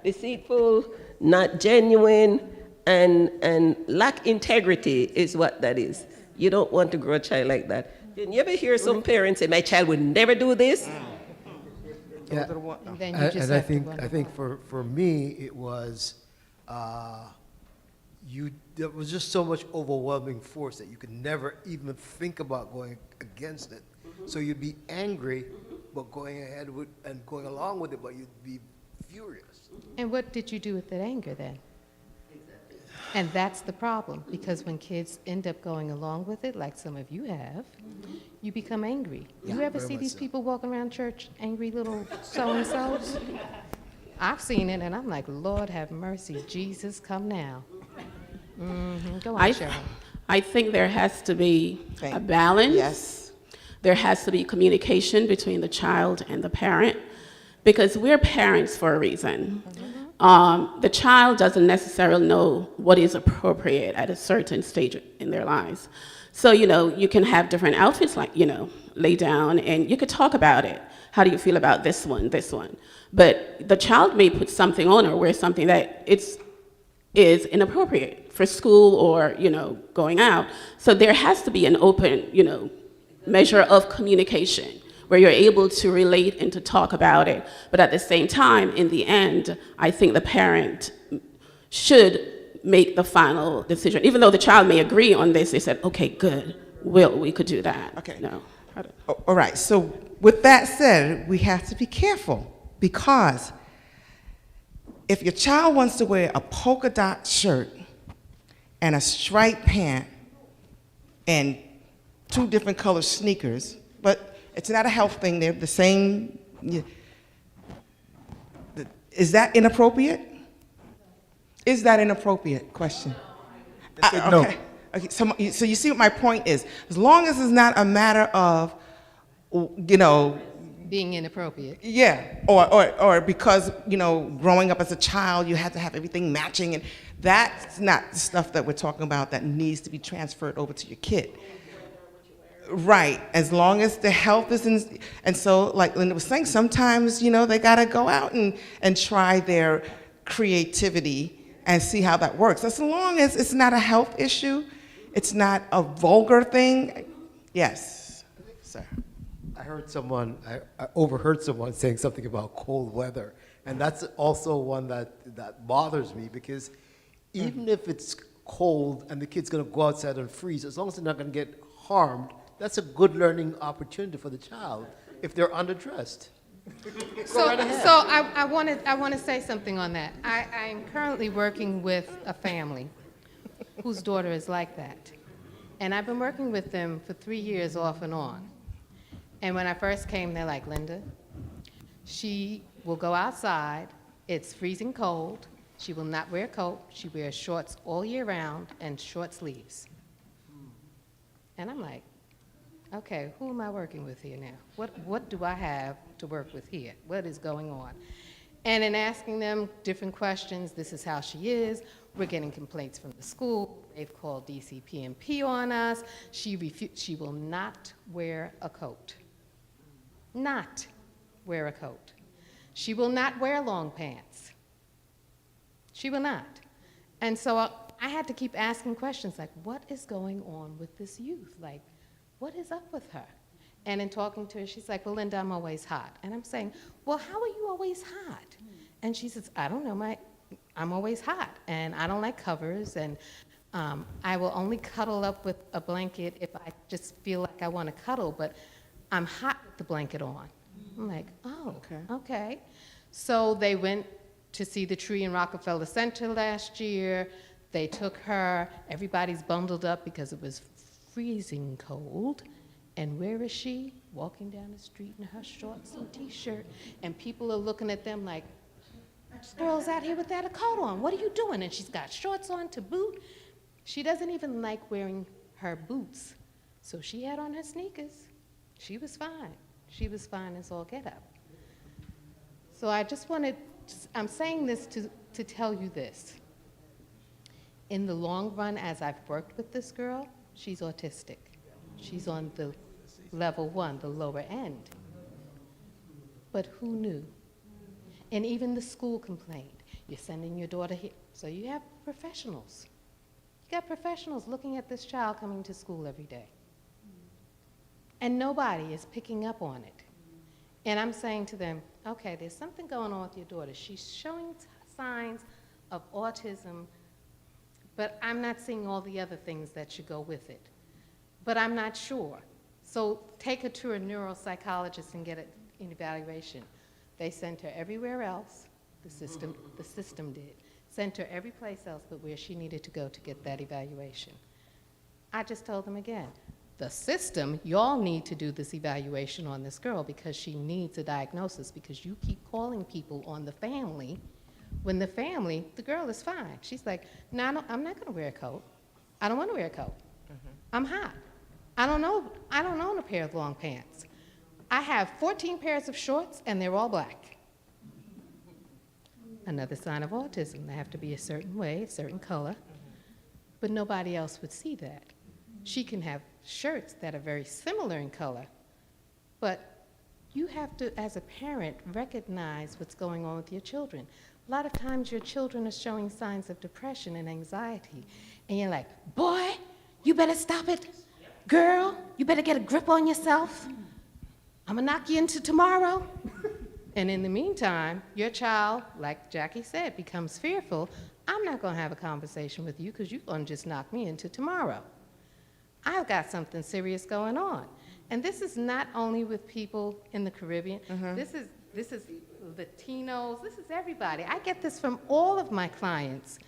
S8: Deceitful, not genuine, and lack integrity is what that is. You don't want to grow a child like that. Didn't you ever hear some parents say, my child would never do this?
S7: Yeah.
S1: And then you just
S7: And I
S1: have to
S7: think,
S1: wonder
S7: I think
S1: why.
S7: for me, it was, there was just so much overwhelming force that you could never even think about going against it. So you'd be angry, but going ahead with, and going along with it, but you'd be furious.
S1: And what did you do with that anger then? And that's the problem, because when kids end up going along with it, like some of you have, you become angry. You ever
S7: very
S1: see
S7: much
S1: these
S7: so.
S1: people walking around church, angry little so-and-sos? I've seen it, and I'm like, Lord have mercy, Jesus, come now. Go on, Cheryl.
S9: I think there has to be
S2: Thank
S9: a
S2: you.
S9: balance.
S2: yes.
S9: There has to be communication between the child and the parent, because we're parents for a reason. The child doesn't necessarily know what is appropriate at a certain stage in their lives. So, you can have different outfits, like, lay down, and you could talk about it. How do you feel about this one, this one? But the child may put something on or wear something that is inappropriate for school or, going out. So there has to be an open, measure of communication where you're able to relate and to talk about it. But at the same time, in the end, I think the parent should make the final decision. Even though the child may agree on this, they said, okay, good, we could do that.
S2: Okay.
S9: No.
S2: All right, so with that said, we have to be careful because if your child wants to wear a polka dot shirt and a striped pant and 2 different color sneakers, but it's not a health thing, they're the same, is that inappropriate? Is that inappropriate? Question.
S5: No.
S2: Okay. Okay, so you see what my point is. As long as it's not a matter of,
S1: Being inappropriate.
S2: Yeah, or because, you know, growing up as a child, you had to have everything matching, and that's not the stuff that we're talking about that needs to be transferred over to your kid. Right, as long as the health is in, and so like Linda was saying, sometimes, you know, they gotta go out and try their creativity and see how that works. As long as it's not a health issue, it's not a vulgar thing. Yes, sir.
S7: I heard someone, I overheard someone saying something about cold weather, and that's also one that bothers me, because even if it's cold and the kid's gonna go outside and freeze, as long as they're not gonna get harmed, that's a good learning opportunity for the child if they're underdressed.
S1: So I want to say something on that. I'm currently working with a family whose daughter is like that. And I've been working with them for 3 years off and on. And when I first came, they're like, Linda, she will go outside, it's freezing cold, she will not wear a coat, she wears shorts all year round and short sleeves. And I'm like, okay, who am I working with here now? What do I have to work with here? What is going on? And in asking them different questions, this is how she is, we're getting complaints from the school, they've called DCPMP on us, she will not wear a coat. Not wear a coat. She will not wear long pants. She will not. And so I had to keep asking questions like, what is going on with this youth? Like, what is up with her? And in talking to her, she's like, well, Linda, I'm always hot. And I'm saying, well, how are you always hot? And she says, I don't know, I'm always hot, and I don't like covers, and I will only cuddle up with a blanket if I just feel like I want to cuddle, but I'm hot with the blanket on. I'm like, oh, okay. So they went to see the tree in Rockefeller Center last year. They took her. Everybody's bundled up because it was freezing cold. And where is she? Walking down the street in her shorts and T-shirt. And people are looking at them like, this girl's out here without a coat on. What are you doing? And she's got shorts on to boot. She doesn't even like wearing her boots. So she had on her sneakers. She was fine. She was fine as all get up. So I just wanted, I'm saying this to tell you this. In the long run, as I've worked with this girl, she's autistic. She's on the level 1, the lower end. But who knew? And even the school complained. You're sending your daughter here. So you have professionals. You got professionals looking at this child coming to school every day. And nobody is picking up on it. And I'm saying to them, okay, there's something going on with your daughter. She's showing signs of autism, but I'm not seeing all the other things that should go with it. But I'm not sure. So take her to a neuropsychologist and get an evaluation. They sent her everywhere else, the system did. Sent her every place else but where she needed to go to get that evaluation. I just told them again, the system, y'all need to do this evaluation on this girl because she needs a diagnosis, because you keep calling people on the family when the family, the girl is fine. She's like, no, I'm not gonna wear a coat. I don't wanna wear a coat. I'm hot. I don't own a pair of long pants. I have 14 pairs of shorts and they're all black. Another sign of autism. They have to be a certain way, a certain color, but nobody else would see that. She can have shirts that are very similar in color, but you have to, as a parent, recognize what's going on with your children. A lot of times your children are showing signs of depression and anxiety, and you're like, boy, you better stop it. Girl, you better get a grip on yourself. I'm gonna knock you into tomorrow. And in the meantime, your child, like Jackie said, becomes fearful. I'm not gonna have a conversation with you because you're gonna just knock me into tomorrow. I've got something serious going on. And this is not only with people in the Caribbean. This is Latinos, this is everybody. I get this from all of my clients,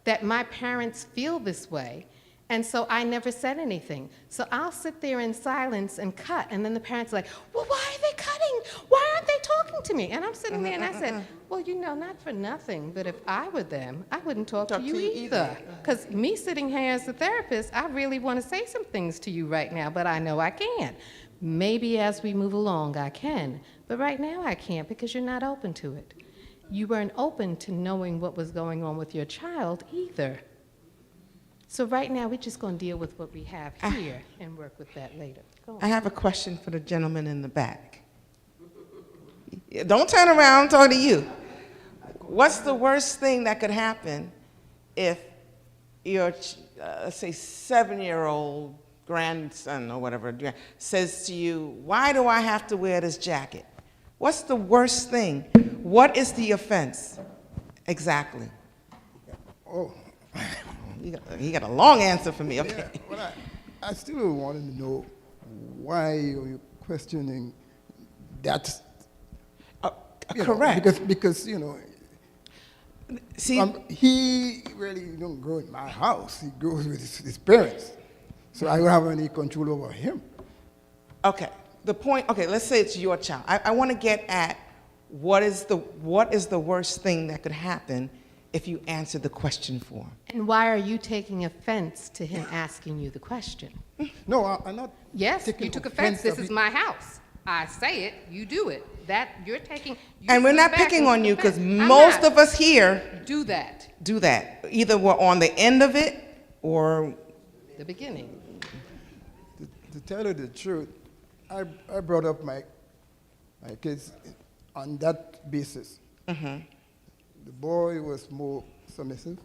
S1: that my parents feel this way. And so I never said anything. So I'll sit there in silence and cut, and then the parents are like, well, why are they cutting? Why aren't they talking to me? And I'm sitting there and I said, well, you know, not for nothing, but if I were them, I wouldn't talk to you either. Because me sitting here as a therapist, I really want to say some things to you right now, but I know I can't. Maybe as we move along, I can, but right now I can't because you're not open to it. You weren't open to knowing what was going on with your child either. So right now, we're just going to deal with what we have here and work with that later. Go on.
S2: I have a question for the gentleman in the back. Don't turn around, I'm talking to you. What's the worst thing that could happen if your, let's say, 7-year-old grandson or whatever says to you, why do I have to wear this jacket? What's the worst thing? What is the offense? Exactly.
S10: Oh.
S2: He got a long answer for me, okay.
S10: Yeah, well, I still wanted to know why you're questioning that.
S2: Correct.
S10: Because, you know,
S2: see,
S10: he really don't grow in my house. He grows with his parents. So I don't have any control over him.
S2: Okay, the point, okay, let's say it's your child. I want to get at what is the worst thing that could happen if you answer the question for him.
S1: And why are you taking offense to him asking you the question?
S10: No, I'm not.
S1: Yes, you took offense. This is my house. I say it, you do it. That you're taking.
S2: And we're not picking on you because most of us here
S1: do that.
S2: Either we're on the end of it or
S1: the beginning.
S10: To tell you the truth, I brought up my kids on that basis.
S2: Mm-hmm.
S10: The boy was more submissive.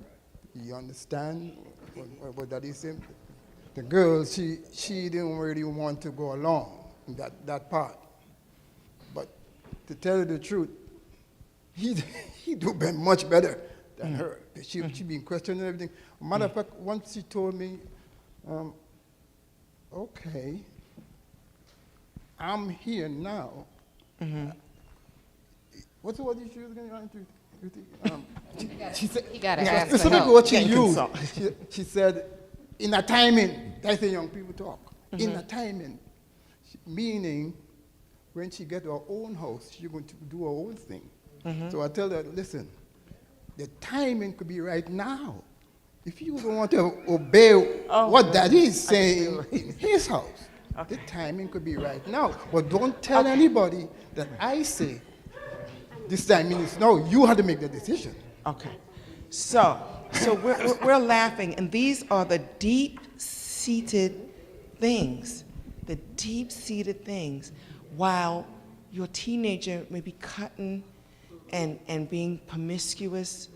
S10: He understand what daddy said. The girl, she didn't really want to go along in that part. But to tell you the truth, he do much better than her. She been questioning everything. Matter of fact, once she told me, okay, I'm here now.
S2: Mm-hmm.
S10: What's the word she was going to
S1: She said, you got to ask for
S10: specifically
S1: help.
S10: what she used. She said, in a timing, that's the young people talk.
S2: Mm-hmm.
S10: In a timing, meaning when she get her own house, she's going to do her own thing.
S2: Mm-hmm.
S10: So I tell her, listen, the timing could be right now. If you don't want to obey what daddy is saying in his house, the timing could be right now. But don't tell anybody that I say this timing is no. You have to make the decision.
S2: Okay. So we're laughing, and these are the deep-seated things, while your teenager may be cutting and being promiscuous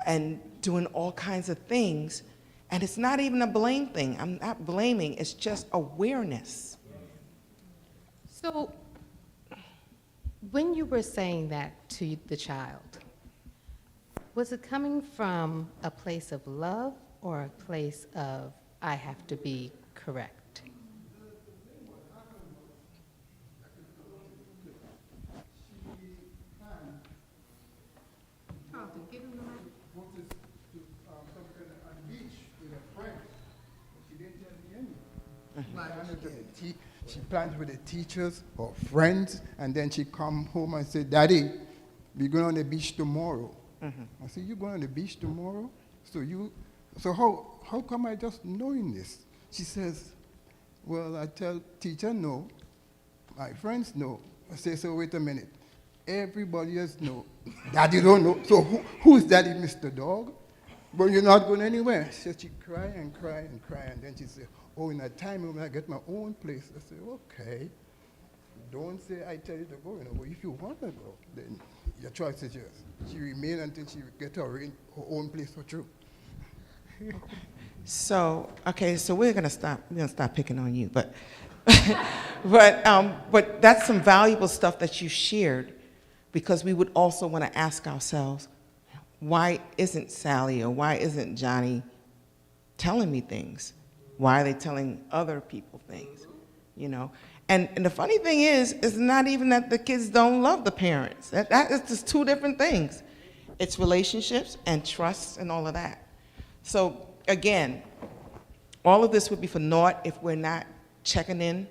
S2: and doing all kinds of things, and it's not even a blame thing. I'm not blaming, it's just awareness.
S1: So when you were saying that to the child, was it coming from a place of love or a place of, I have to be correct?
S10: She plans with the teachers or friends, and then she come home and say, Daddy, we're going on the beach tomorrow.
S2: Mm-hmm.
S10: I said, you going on the beach tomorrow? So how come I just knowing this? She says, well, I tell teacher no, my friends know. I say, so wait a minute. Everybody else know. Daddy don't know. So who's Daddy, Mr. Dog? But you're not going anywhere. So she cry and cry and cry, and then she said, oh, in that time when I get my own place. I said, okay. Don't say I tell you to go. But if you want to go, then your choice is yours. She remained until she get her own place for true.
S2: So, okay, so we're gonna stop picking on you, but but that's some valuable stuff that you shared, because we would also want to ask ourselves, why isn't Sally or why isn't Johnny telling me things? Why are they telling other people things? You know? And the funny thing is, it's not even that the kids don't love the parents. That is just two different things. It's relationships and trust and all of that. So again, all of this would be for naught if we're not checking in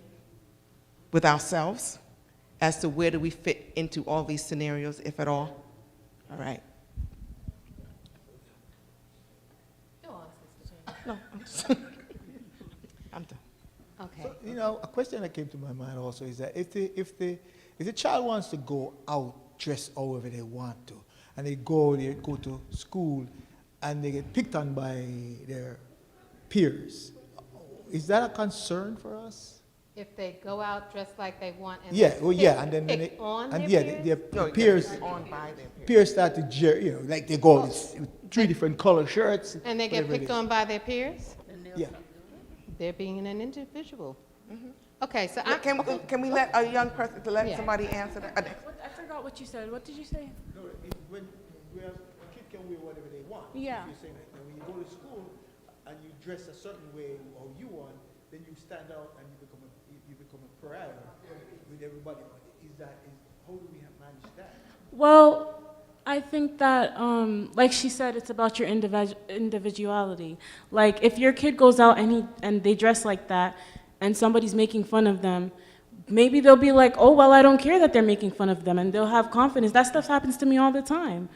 S2: with ourselves as to where do we fit into all these scenarios, if at all. All right.
S1: Go on, Sister Jane.
S2: No, I'm done.
S1: Okay.
S5: So, you know, a question that came to my mind also is that if the child wants to go out dressed however they want to, and they go to school, and they get picked on by their peers, is that a concern for us?
S1: If they go out dressed like they want and
S5: Yeah,
S1: they
S5: well, yeah, and then
S1: pick on
S5: and
S1: their
S5: yeah,
S1: peers?
S5: their peers, peers start to you know, like they go with 3 different color shirts.
S1: And they get
S5: whatever it
S1: picked
S5: is.
S1: on by their peers?
S5: Yeah.
S1: They're being an individual. Okay, so
S2: Yeah, can we let a young person, to let
S1: Yeah.
S2: somebody answer that?
S11: I forgot what you said. What did you say?
S5: No, when a kid can wear whatever they want.
S11: Yeah.
S5: You're saying that when you go to school and you dress a certain way or you want, then you stand out and you become a pariah with everybody. How do we manage that?
S11: Well, I think that, like she said, it's about your individuality. Like, if your kid goes out and they dress like that, and somebody's making fun of them, maybe they'll be like, oh, well, I don't care that they're making fun of them, and they'll have confidence. That stuff happens to me all the time.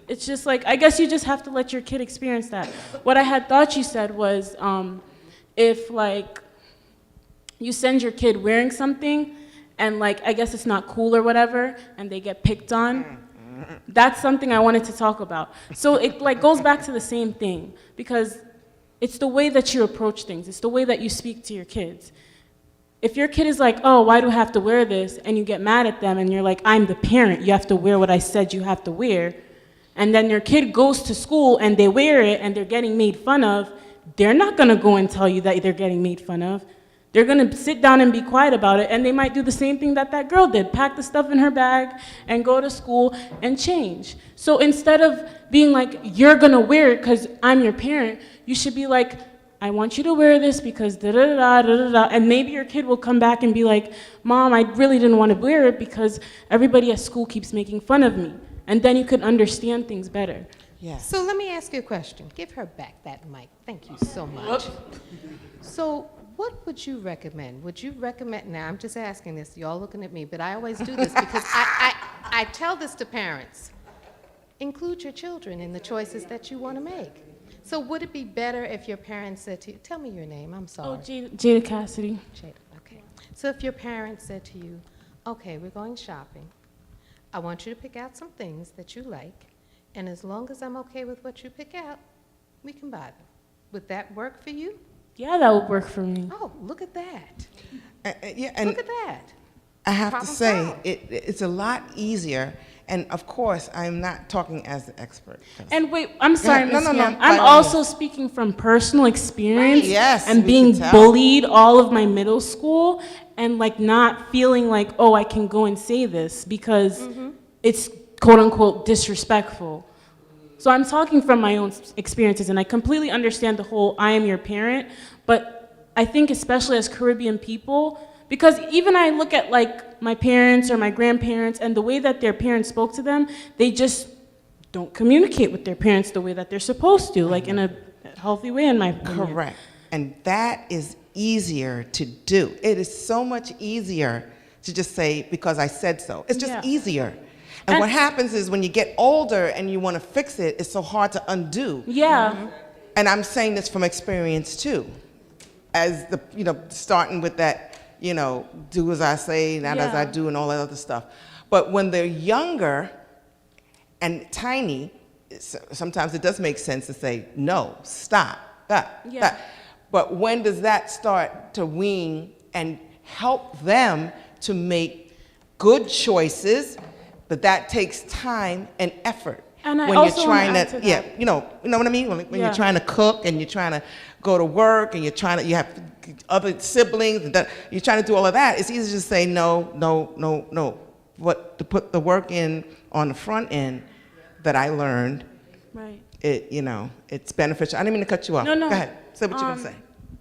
S11: It's just like, I guess you just have to let your kid experience that. What I had thought you said was, if, like, you send your kid wearing something, and, like, I guess it's not cool or whatever, and they get picked on, that's something I wanted to talk about. So it, like, goes back to the same thing, because it's the way that you approach things. It's the way that you speak to your kids. If your kid is like, oh, why do I have to wear this? And you get mad at them and you're like, I'm the parent. You have to wear what I said you have to wear. And then your kid goes to school and they wear it and they're getting made fun of. They're not going to go and tell you that they're getting made fun of. They're going to sit down and be quiet about it. And they might do the same thing that that girl did. Pack the stuff in her bag and go to school and change. So instead of being like, you're going to wear it because I'm your parent, you should be like, I want you to wear this because da-da-da-da, da-da-da. And maybe your kid will come back and be like, Mom, I really didn't want to wear it because everybody at school keeps making fun of me. And then you can understand things better.
S2: Yeah.
S1: So let me ask you a question. Give her back that mic. Thank you so much. So what would you recommend? Would you recommend, now I'm just asking this, y'all looking at me, but I always do this because I tell this to parents. Include your children in the choices that you want to make. So would it be better if your parents said to you, tell me your name, I'm sorry.
S11: Oh, Jada Cassidy.
S1: Jada, okay. So if your parents said to you, okay, we're going shopping. I want you to pick out some things that you like, and as long as I'm okay with what you pick out, we can buy them. Would that work for you?
S11: Yeah, that would work for me.
S1: Oh, look at that.
S2: Yeah, and
S1: Look at that.
S2: I have to
S1: Problem
S2: say,
S1: solved.
S2: it's a lot easier. And of course, I'm not talking as an expert.
S11: And wait, I'm sorry,
S2: No,
S11: Ms.
S2: no, no,
S11: Young.
S2: by
S11: I'm
S2: all
S11: also
S2: means.
S11: speaking from personal experience
S2: Right, yes,
S11: and
S2: we
S11: being
S2: can tell.
S11: bullied all of my middle school and like not feeling like, oh, I can go and say this because it's quote unquote disrespectful. So I'm talking from my own experiences and I completely understand the whole I am your parent, but I think especially as Caribbean people, because even I look at like my parents or my grandparents and the way that their parents spoke to them, they just don't communicate with their parents the way that they're supposed to, like in a healthy way in my opinion.
S2: Correct. And that is easier to do. It is so much easier to just say, because I said so. It's just
S11: Yeah.
S2: easier. And what happens is when you get older and you want to fix it, it's so hard to undo.
S11: Yeah.
S2: And I'm saying this from experience too. As the, starting with that, do as I say, not as I
S11: Yeah.
S2: do, and all that other stuff. But when they're younger and tiny, sometimes it does make sense to say, no, stop, stop. But when does that start to wean and help them to make good choices? But that takes time and effort.
S11: And I
S2: when
S11: also
S2: you're trying
S11: wanna add
S2: to,
S11: to
S2: yeah,
S11: that.
S2: you know what I mean? When
S11: Yeah.
S2: you're trying to cook and you're trying to go to work and you have other siblings and you're trying to do all of that, it's easy to say no, no, no, no. But to put the work in on the front end that I learned,
S11: Right.
S2: it's beneficial. I didn't mean to cut you off.
S11: No, no.
S2: Go ahead. Say what you're going to say.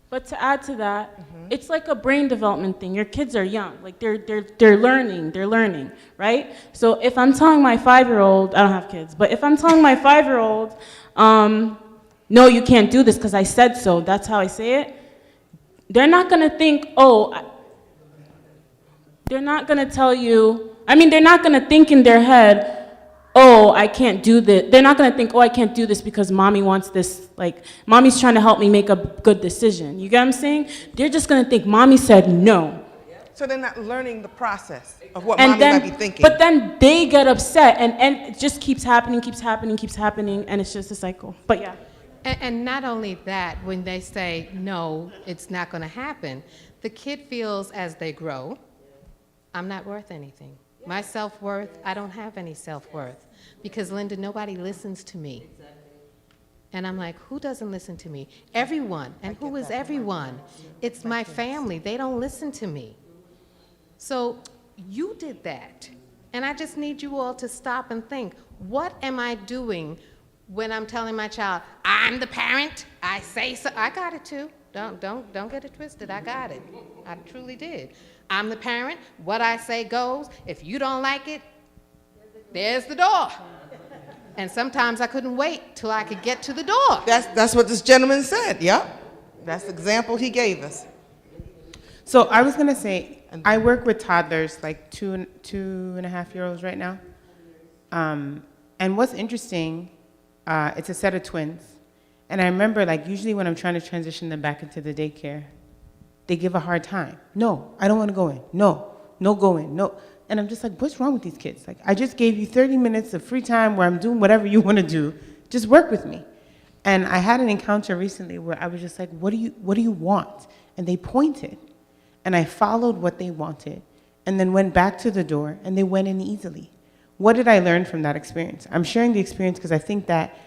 S11: But to add to that, it's like a brain development thing. Your kids are young, like they're learning, right? So if I'm telling my 5-year-old, I don't have kids, but if I'm telling my 5-year-old, no, you can't do this because I said so, that's how I say it, they're not gonna think, they're not gonna tell you, they're not gonna think in their head, oh, I can't do this. They're not going to think, oh, I can't do this because mommy wants this, like, mommy's trying to help me make a good decision. You get what I'm saying? They're just going to think mommy said no.
S2: So they're not learning the process of what
S11: And
S2: mommy
S11: then,
S2: might be thinking.
S11: but then they get upset, and it just keeps happening, and it's just a cycle. But yeah.
S1: And not only that, when they say, no, it's not going to happen, the kid feels as they grow, I'm not worth anything. My self-worth, I don't have any self-worth. Because, Linda, nobody listens to me. And I'm like, who doesn't listen to me? Everyone. And who is everyone? It's my family. They don't listen to me. So you did that. And I just need you all to stop and think, what am I doing when I'm telling my child, I'm the parent, I say so? I got it too. Don't get it twisted. I got it. I truly did. I'm the parent. What I say goes. If you don't like it, there's the door. And sometimes I couldn't wait till I could get to the door.
S2: That's what this gentleman said, yeah. That's the example he gave us.
S4: So I was gonna say, I work with toddlers, like 2.5-year-olds right now. And what's interesting, it's a set of twins. And I remember, like, usually when I'm trying to transition them back into the daycare, they give a hard time. No, I don't want to go in. No, no go in. No. And I'm just like, what's wrong with these kids? Like, I just gave you 30 minutes of free time where I'm doing whatever you want to do. Just work with me. And I had an encounter recently where I was just like, what do you want? And they pointed. And I followed what they wanted and then went back to the door, and they went in easily. What did I learn from that experience? I'm sharing the experience because I think that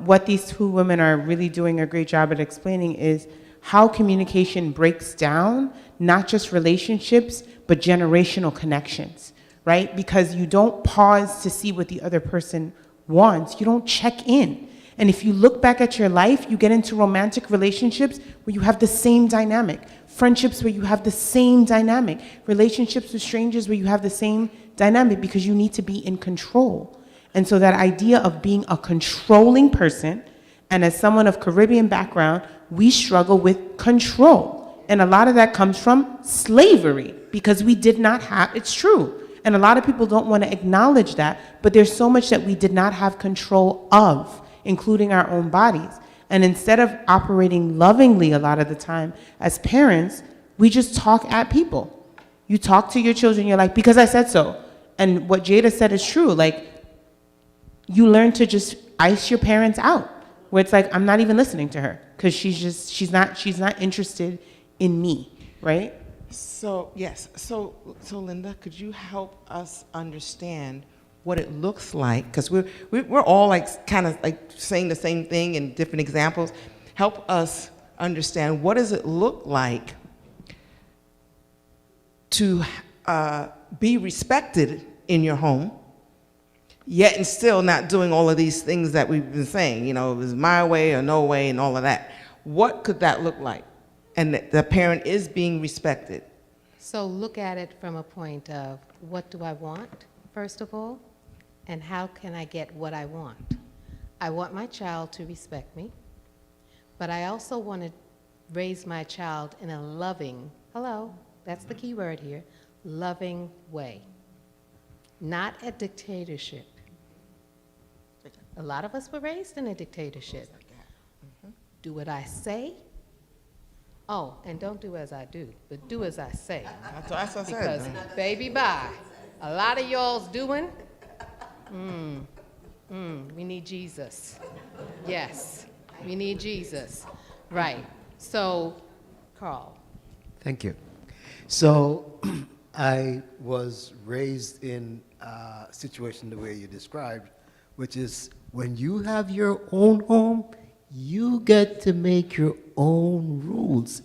S4: what these two women are really doing a great job at explaining is how communication breaks down not just relationships, but generational connections, right? Because you don't pause to see what the other person wants. You don't check in. And if you look back at your life, you get into romantic relationships where you have the same dynamic, friendships where you have the same dynamic, relationships with strangers where you have the same dynamic because you need to be in control. And so that idea of being a controlling person, and as someone of Caribbean background, we struggle with control. And a lot of that comes from slavery because we did not have, it's true. And a lot of people don't want to acknowledge that, but there's so much that we did not have control of, including our own bodies. And instead of operating lovingly a lot of the time as parents, we just talk at people. You talk to your children, you're like, because I said so. And what Jada said is true. Like, you learn to just ice your parents out, where it's like, I'm not even listening to her because she's not interested in me, right?
S2: So, yes. So Linda, could you help us understand what it looks like? Because we're all like kind of like saying the same thing in different examples. Help us understand, what does it look like to be respected in your home, yet and still not doing all of these things that we've been saying, you know, it was my way or no way and all of that. What could that look like? And the parent is being respected.
S1: So look at it from a point of, what do I want, first of all? And how can I get what I want? I want my child to respect me, but I also want to raise my child in a loving, hello, that's the key word here, loving way, not a dictatorship. A lot of us were raised in a dictatorship. Do what I say. Oh, and don't do as I do, but do as I say.
S2: That's what I said.
S1: Because, baby, bye. A lot of y'all's doing, we need Jesus. Yes, we need Jesus. Right. So, Carl.
S7: Thank you. So I was raised in a situation the way you described, which is when you have your own home, you get to make your own rules.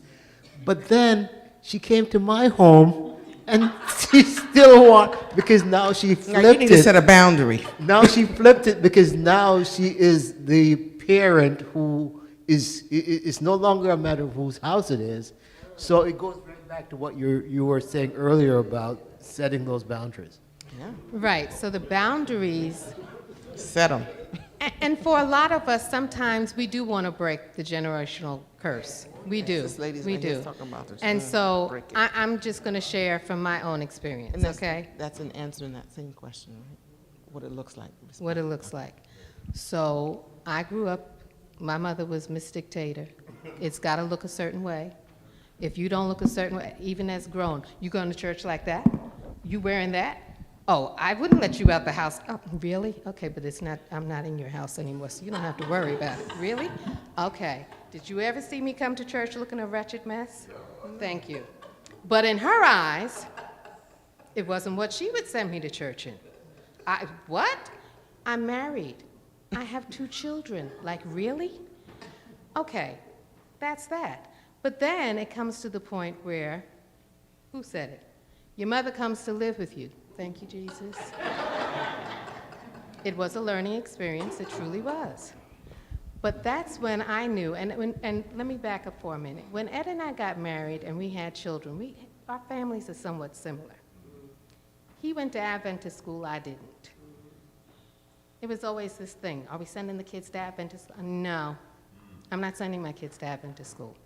S7: But then she came to my home and she still want, because now she flipped it.
S2: Now you need to set a boundary.
S7: Now she flipped it because now she is the parent who is no longer a matter of whose house it is. So it goes right back to what you were saying earlier about setting those boundaries.
S2: Yeah.
S1: Right, so the boundaries.
S2: Set them.
S1: And for a lot of us, sometimes we do want to break the generational curse. We do.
S2: This lady's
S1: we
S2: right here
S1: do.
S2: talking about this.
S1: And so
S2: Break it.
S1: I'm just going to share from my own experience,
S2: And that's,
S1: okay?
S2: that's an answer in that same question, right? what it looks like.
S1: What it looks like. So I grew up, my mother was Miss Dictator. It's got to look a certain way. If you don't look a certain way, even as grown, you going to church like that? You wearing that? Oh, I wouldn't let you out the house. Oh, really? Okay, but it's not, I'm not in your house anymore, so you don't have to worry about it. Really? Okay. Did you ever see me come to church looking a wretched mess? Thank you. But in her eyes, it wasn't what she would send me to church in. What? I'm married. I have 2 children. Like, really? Okay, that's that. But then it comes to the point where, who said it? Your mother comes to live with you. Thank you, Jesus. It was a learning experience, it truly was. But that's when I knew, and let me back up for a minute. When Ed and I got married and we had children, our families are somewhat similar. He went to Adventist school, I didn't. It was always this thing, are we sending the kids to Adventist? No, I'm not sending my kids to Adventist school.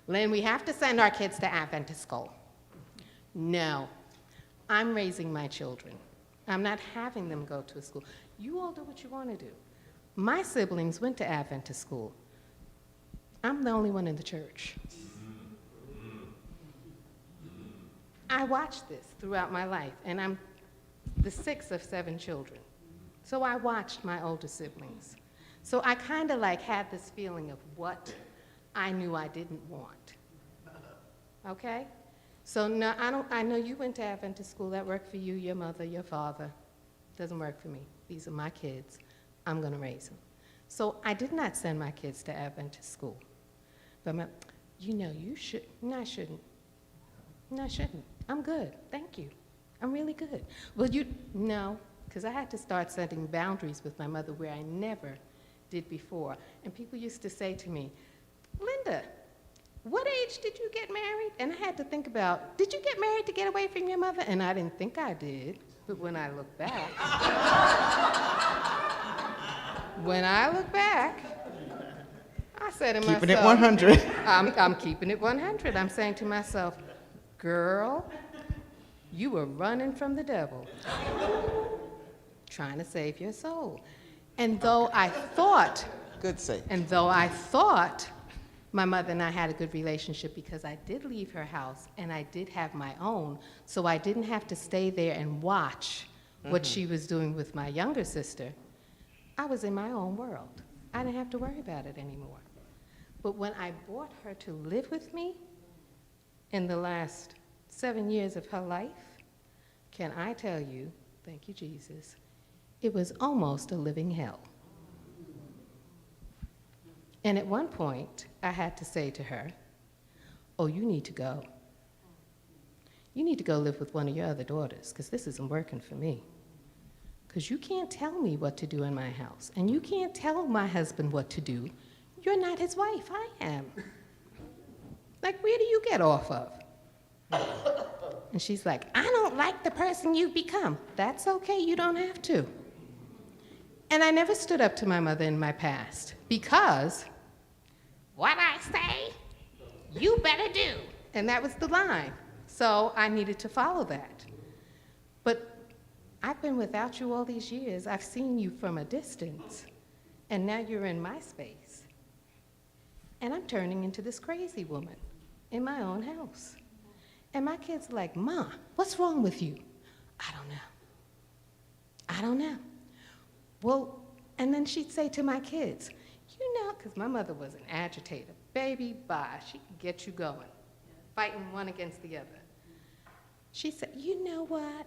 S1: Lynn, we have to send our kids to Adventist school. No, I'm raising my children. I'm not having them go to a school. You all do what you want to do. My siblings went to Adventist school. I'm the only one in the church. I watched this throughout my life, and I'm the 6th of 7 children. So I watched my older siblings. So I kind of like had this feeling of what I knew I didn't want. Okay? So no, I know you went to Adventist school. That worked for you, your mother, your father. Doesn't work for me. These are my kids. I'm going to raise them. So I did not send my kids to Adventist school. But you should. No, I shouldn't. No, I shouldn't. I'm good. Thank you. I'm really good. Well, no, because I had to start setting boundaries with my mother where I never did before. And people used to say to me, Linda, what age did you get married? And I had to think about, did you get married to get away from your mother? And I didn't think I did, but when I look back, I said to myself,
S2: keeping it 100.
S1: I'm keeping it 100. I'm saying to myself, girl, you were running from the devil, trying to save your soul. And though I thought,
S2: Good save.
S1: and though I thought my mother and I had a good relationship because I did leave her house and I did have my own, so I didn't have to stay there and watch what she was doing with my younger sister, I was in my own world. I didn't have to worry about it anymore. But when I brought her to live with me in the last 7 years of her life, can I tell you, thank you, Jesus, it was almost a living hell. And at one point, I had to say to her, oh, you need to go. You need to go live with one of your other daughters, because this isn't working for me. Because you can't tell me what to do in my house, and you can't tell my husband what to do. You're not his wife, I am. Like, where do you get off of? And she's like, I don't like the person you've become. That's okay, you don't have to. And I never stood up to my mother in my past, because what I say, you better do. And that was the line. So I needed to follow that. But I've been without you all these years. I've seen you from a distance. And now you're in my space. And I'm turning into this crazy woman in my own house. And my kids are like, Ma, what's wrong with you? I don't know. Well, and then she'd say to my kids, you know, because my mother was an agitator. Baby, bye. She could get you going, fighting one against the other. She said, you know what?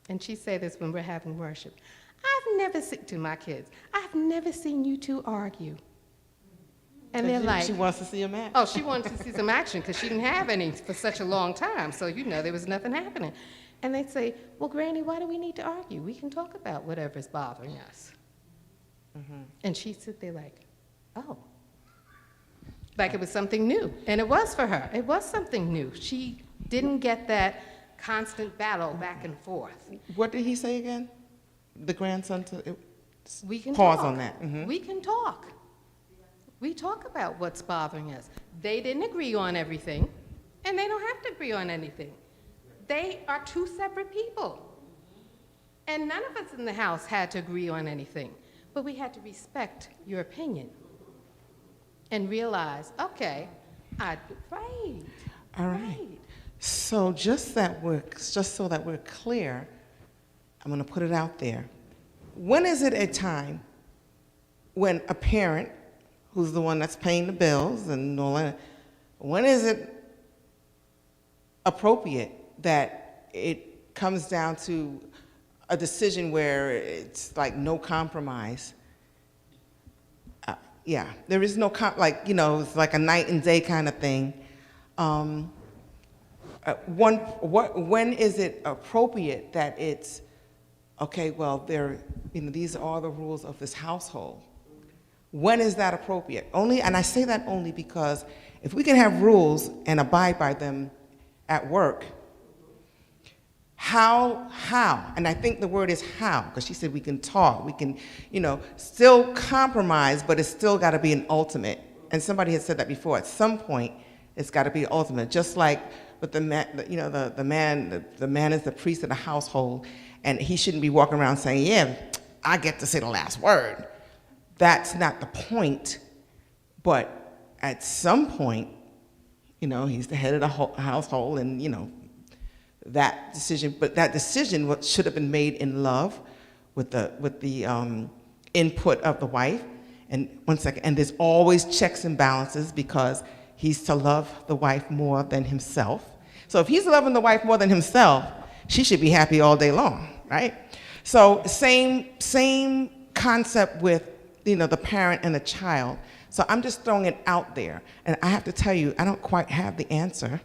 S1: And she'd say this when we're having worship. I've never seen, to my kids, I've never seen you two argue. And they're like,
S2: she wants to see him act.
S1: oh, she wanted to see some action because she didn't have any for such a long time. So, you know, there was nothing happening. And they'd say, well, Granny, why do we need to argue? We can talk about whatever's bothering us. And she'd sit there like, oh. Like it was something new. And it was for her. It was something new. She didn't get that constant battle back and forth.
S2: What did he say again? The grandson to
S1: We can
S2: pause
S1: talk.
S2: on that.
S1: We can talk. We talk about what's bothering us. They didn't agree on everything, and they don't have to agree on anything. They are two separate people. And none of us in the house had to agree on anything, but we had to respect your opinion and realize, okay, right.
S2: All right. So just so that we're clear, I'm going to put it out there. When is it a time when a parent, who's the one that's paying the bills and all that, when is it appropriate that it comes down to a decision where it's like no compromise? Yeah, there is no, it's like a night and day kind of thing. When is it appropriate that it's, okay, well, these are all the rules of this household? When is that appropriate? And I say that only because if we can have rules and abide by them at work, how, and I think the word is how, because she said we can talk, we can, still compromise, but it's still got to be an ultimate. And somebody had said that before. At some point, it's got to be ultimate. Just like with the man, the man is the priest of the household, and he shouldn't be walking around saying, yeah, I get to say the last word. That's not the point. But at some point, he's the head of the household, and that decision should have been made in love with the input of the wife. And one second, and there's always checks and balances because he's to love the wife more than himself. So if he's loving the wife more than himself, she should be happy all day long, right? So same concept with the parent and the child. So I'm just throwing it out there. And I have to tell you, I don't quite have the answer.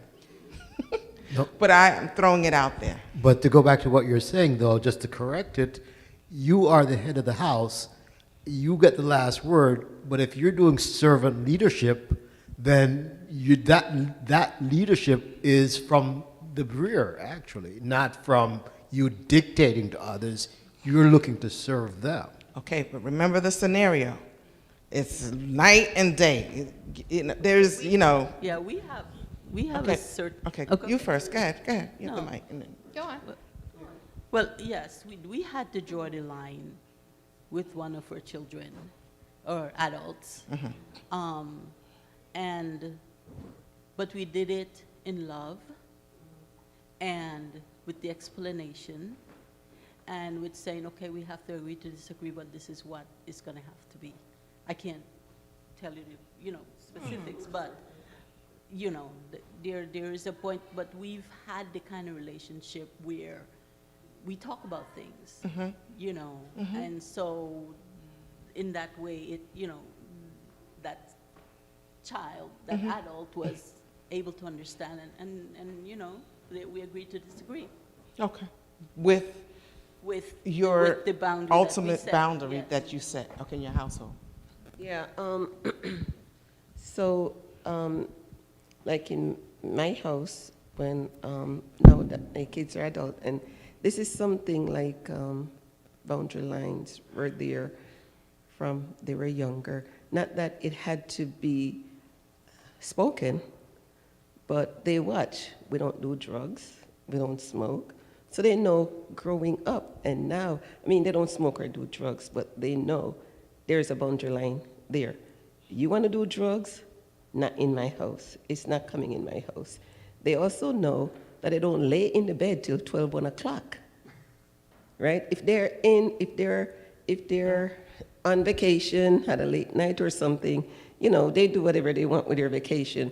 S7: Nope.
S2: But I am throwing it out there.
S7: But to go back to what you're saying, though, just to correct it, you are the head of the house. You get the last word. But if you're doing servant leadership, then that leadership is from the rear, actually, not from you dictating to others. You're looking to serve them.
S2: Okay, but remember the scenario. It's night and day. There's.
S6: Yeah, we have
S2: okay.
S6: a certain.
S2: Okay, you first. Go ahead. You have the mic. And then.
S1: Go on.
S6: Well, yes, we had to draw the line with one of our children or adults, but we did it in love and with the explanation and with saying, okay, we have to agree to disagree, but this is what it's going to have to be. I can't tell you the specifics, but there is a point, but we've had the kind of relationship where we talk about things, and so in that way, that child, that adult was able to understand, and we agreed to disagree.
S2: Okay. With your
S6: the boundary
S2: ultimate
S6: that
S2: boundary
S6: yes.
S2: that you set, in your household.
S8: Yeah. So, like in my house, when now that my kids are adult, and this is something like boundary lines were there from they were younger. Not that it had to be spoken, but they watch. We don't do drugs. We don't smoke. So they know growing up, and now, they don't smoke or do drugs, but they know there's a boundary line there. You want to do drugs? Not in my house. It's not coming in my house. They also know that they don't lay in the bed till 12, 1 o'clock, right? If they're on vacation, had a late night or something, they do whatever they want with their vacation.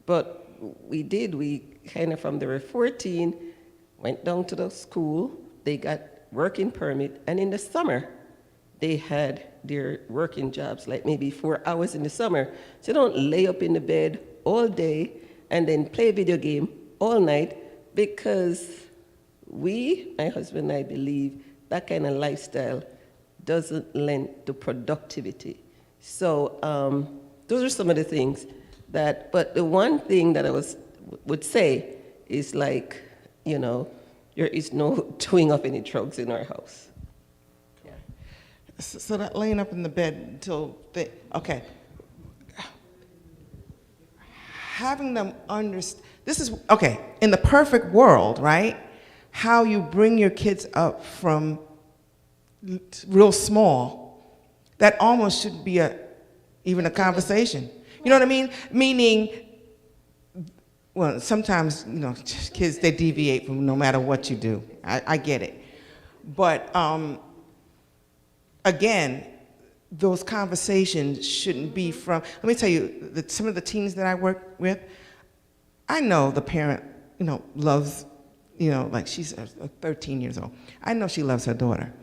S8: But we kind of, from they were 14, went down to the school, they got working permit, and in the summer, they had their working jobs, like maybe 4 hours in the summer. So they don't lay up in the bed all day and then play a video game all night, because my husband and I believe that kind of lifestyle doesn't lend to productivity. So those are some of the things but the one thing that I would say is like, there is no doing up any drugs in our house. Yeah.
S2: So that laying up in the bed until okay. Having them understand, this is, okay, in the perfect world, right? How you bring your kids up from real small, that almost shouldn't be even a conversation. You know what I mean? Meaning, well, sometimes, you know, kids, they deviate from no matter what you do. I get it. But again, those conversations shouldn't be from, let me tell you, some of the teens that I work with, I know the parent, you know, loves, you know, like she's 13 years old. I know she loves her daughter.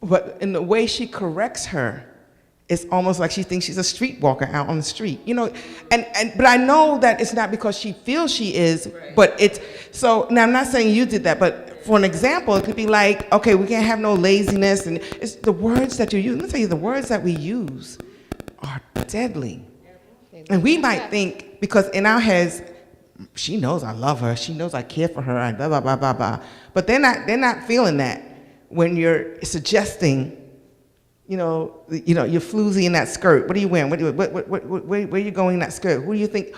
S2: But in the way she corrects her, it's almost like she thinks she's a streetwalker out on the street, you know. But I know that it's not because she feels she is, right. But it's, so, now I'm not saying you did that, but for an example, it could be like, okay, we can't have no laziness, and it's the words that you use. Let me tell you, the words that we use are deadly. And we might think, because in our heads, she knows I love her, she knows I care for her, and blah, blah, blah, blah, blah. But they're not feeling that when you're suggesting, you know, you're floozy in that skirt. What are you wearing? Where are you going in that skirt? Who do you think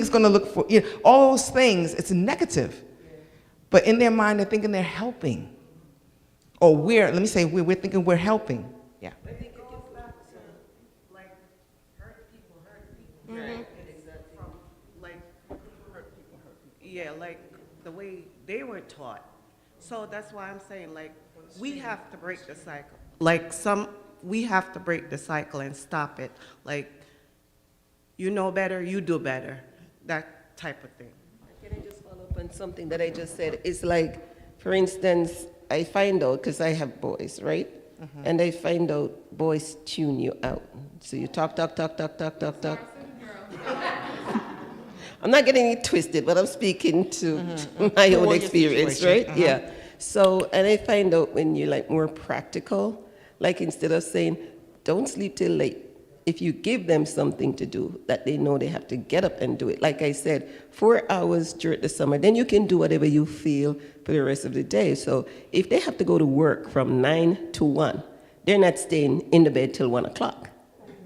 S2: is going to look for? You know, all those things, it's negative. But in their mind, they're thinking they're helping. Or we're thinking we're helping. Yeah.
S3: I think it goes back to, like, hurt people. Right. From, like, hurt people. Yeah, like the way they were taught. So that's why I'm saying, like, we have to break the cycle. We have to break the cycle and stop it. Like, you know better, you do better. That type of thing.
S8: Can I just follow up on something that I just said? It's like, for instance, I find out, because I have boys, right? Mm-hmm. And I find out boys tune you out. So you talk. I'm not getting it twisted, but I'm speaking to my own experience, right? Yeah. So, and I find out when you're like more practical, like instead of saying, don't sleep till late, if you give them something to do that they know they have to get up and do it, like I said, 4 hours during the summer, then you can do whatever you feel for the rest of the day. So if they have to go to work from 9 to 1, they're not staying in the bed till 1 o'clock,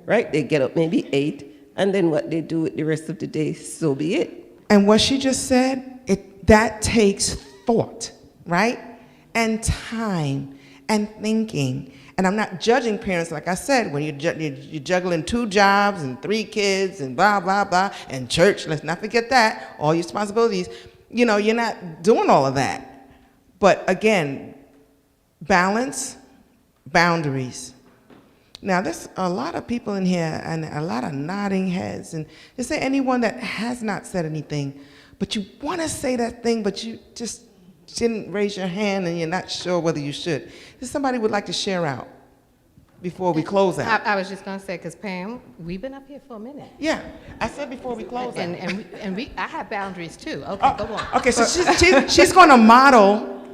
S8: right? They get up maybe 8, and then what they do with the rest of the day, so be it.
S2: And what she just said, that takes thought, right? And time and thinking. And I'm not judging parents, like I said, when you're juggling 2 jobs and 3 kids and blah, blah, blah, and church, let's not forget that, all your responsibilities. You know, you're not doing all of that. But again, balance, boundaries. Now, there's a lot of people in here and a lot of nodding heads. And is there anyone that has not said anything, but you want to say that thing, but you just didn't raise your hand and you're not sure whether you should? If somebody would like to share out before we close out.
S1: I was just going to say, because Pam, we've been up here for a minute.
S2: Yeah, I said before we close out.
S1: And I have boundaries too. Okay, go on.
S2: Okay, so she's going to model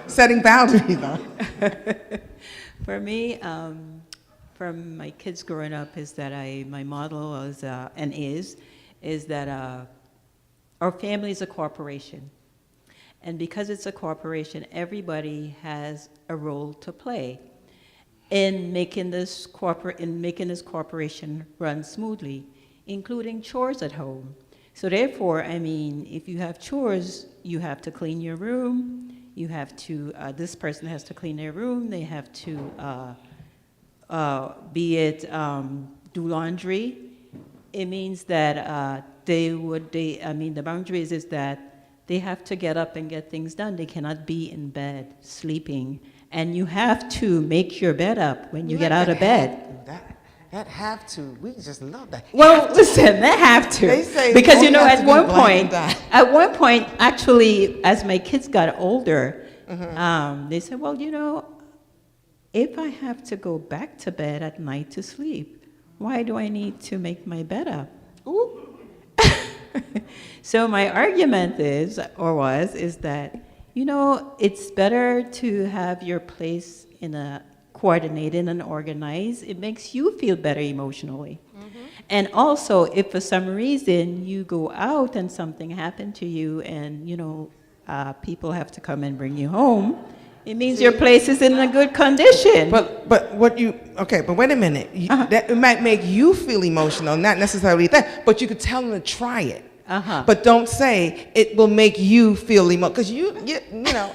S2: setting boundaries.
S14: For me, from my kids growing up, is that my model was and is that our family is a corporation. And because it's a corporation, everybody has a role to play in making this corporation run smoothly, including chores at home. So therefore, I mean, if you have chores, you have to clean your room, you have to, this person has to clean their room, they have to, do laundry. It means that the boundaries is that they have to get up and get things done. They cannot be in bed sleeping. And you have to make your bed up when you get out of bed.
S2: That have to, we just love that.
S14: Well, listen, they have to.
S2: They say,
S14: because you know, at one point, actually, as my kids got older, they said, well, you know, if I have to go back to bed at night to sleep, why do I need to make my bed up?
S2: Ooh.
S14: So my argument is that, you know, it's better to have your place in a coordinated and organized. It makes you feel better emotionally. And also, if for some reason you go out and something happened to you and, you know, people have to come and bring you home, it means your place is in a good condition.
S2: But wait a minute. That, it might make you feel emotional, not necessarily that, but you could tell them to try it. But don't say it will make you feel emotional, because you know,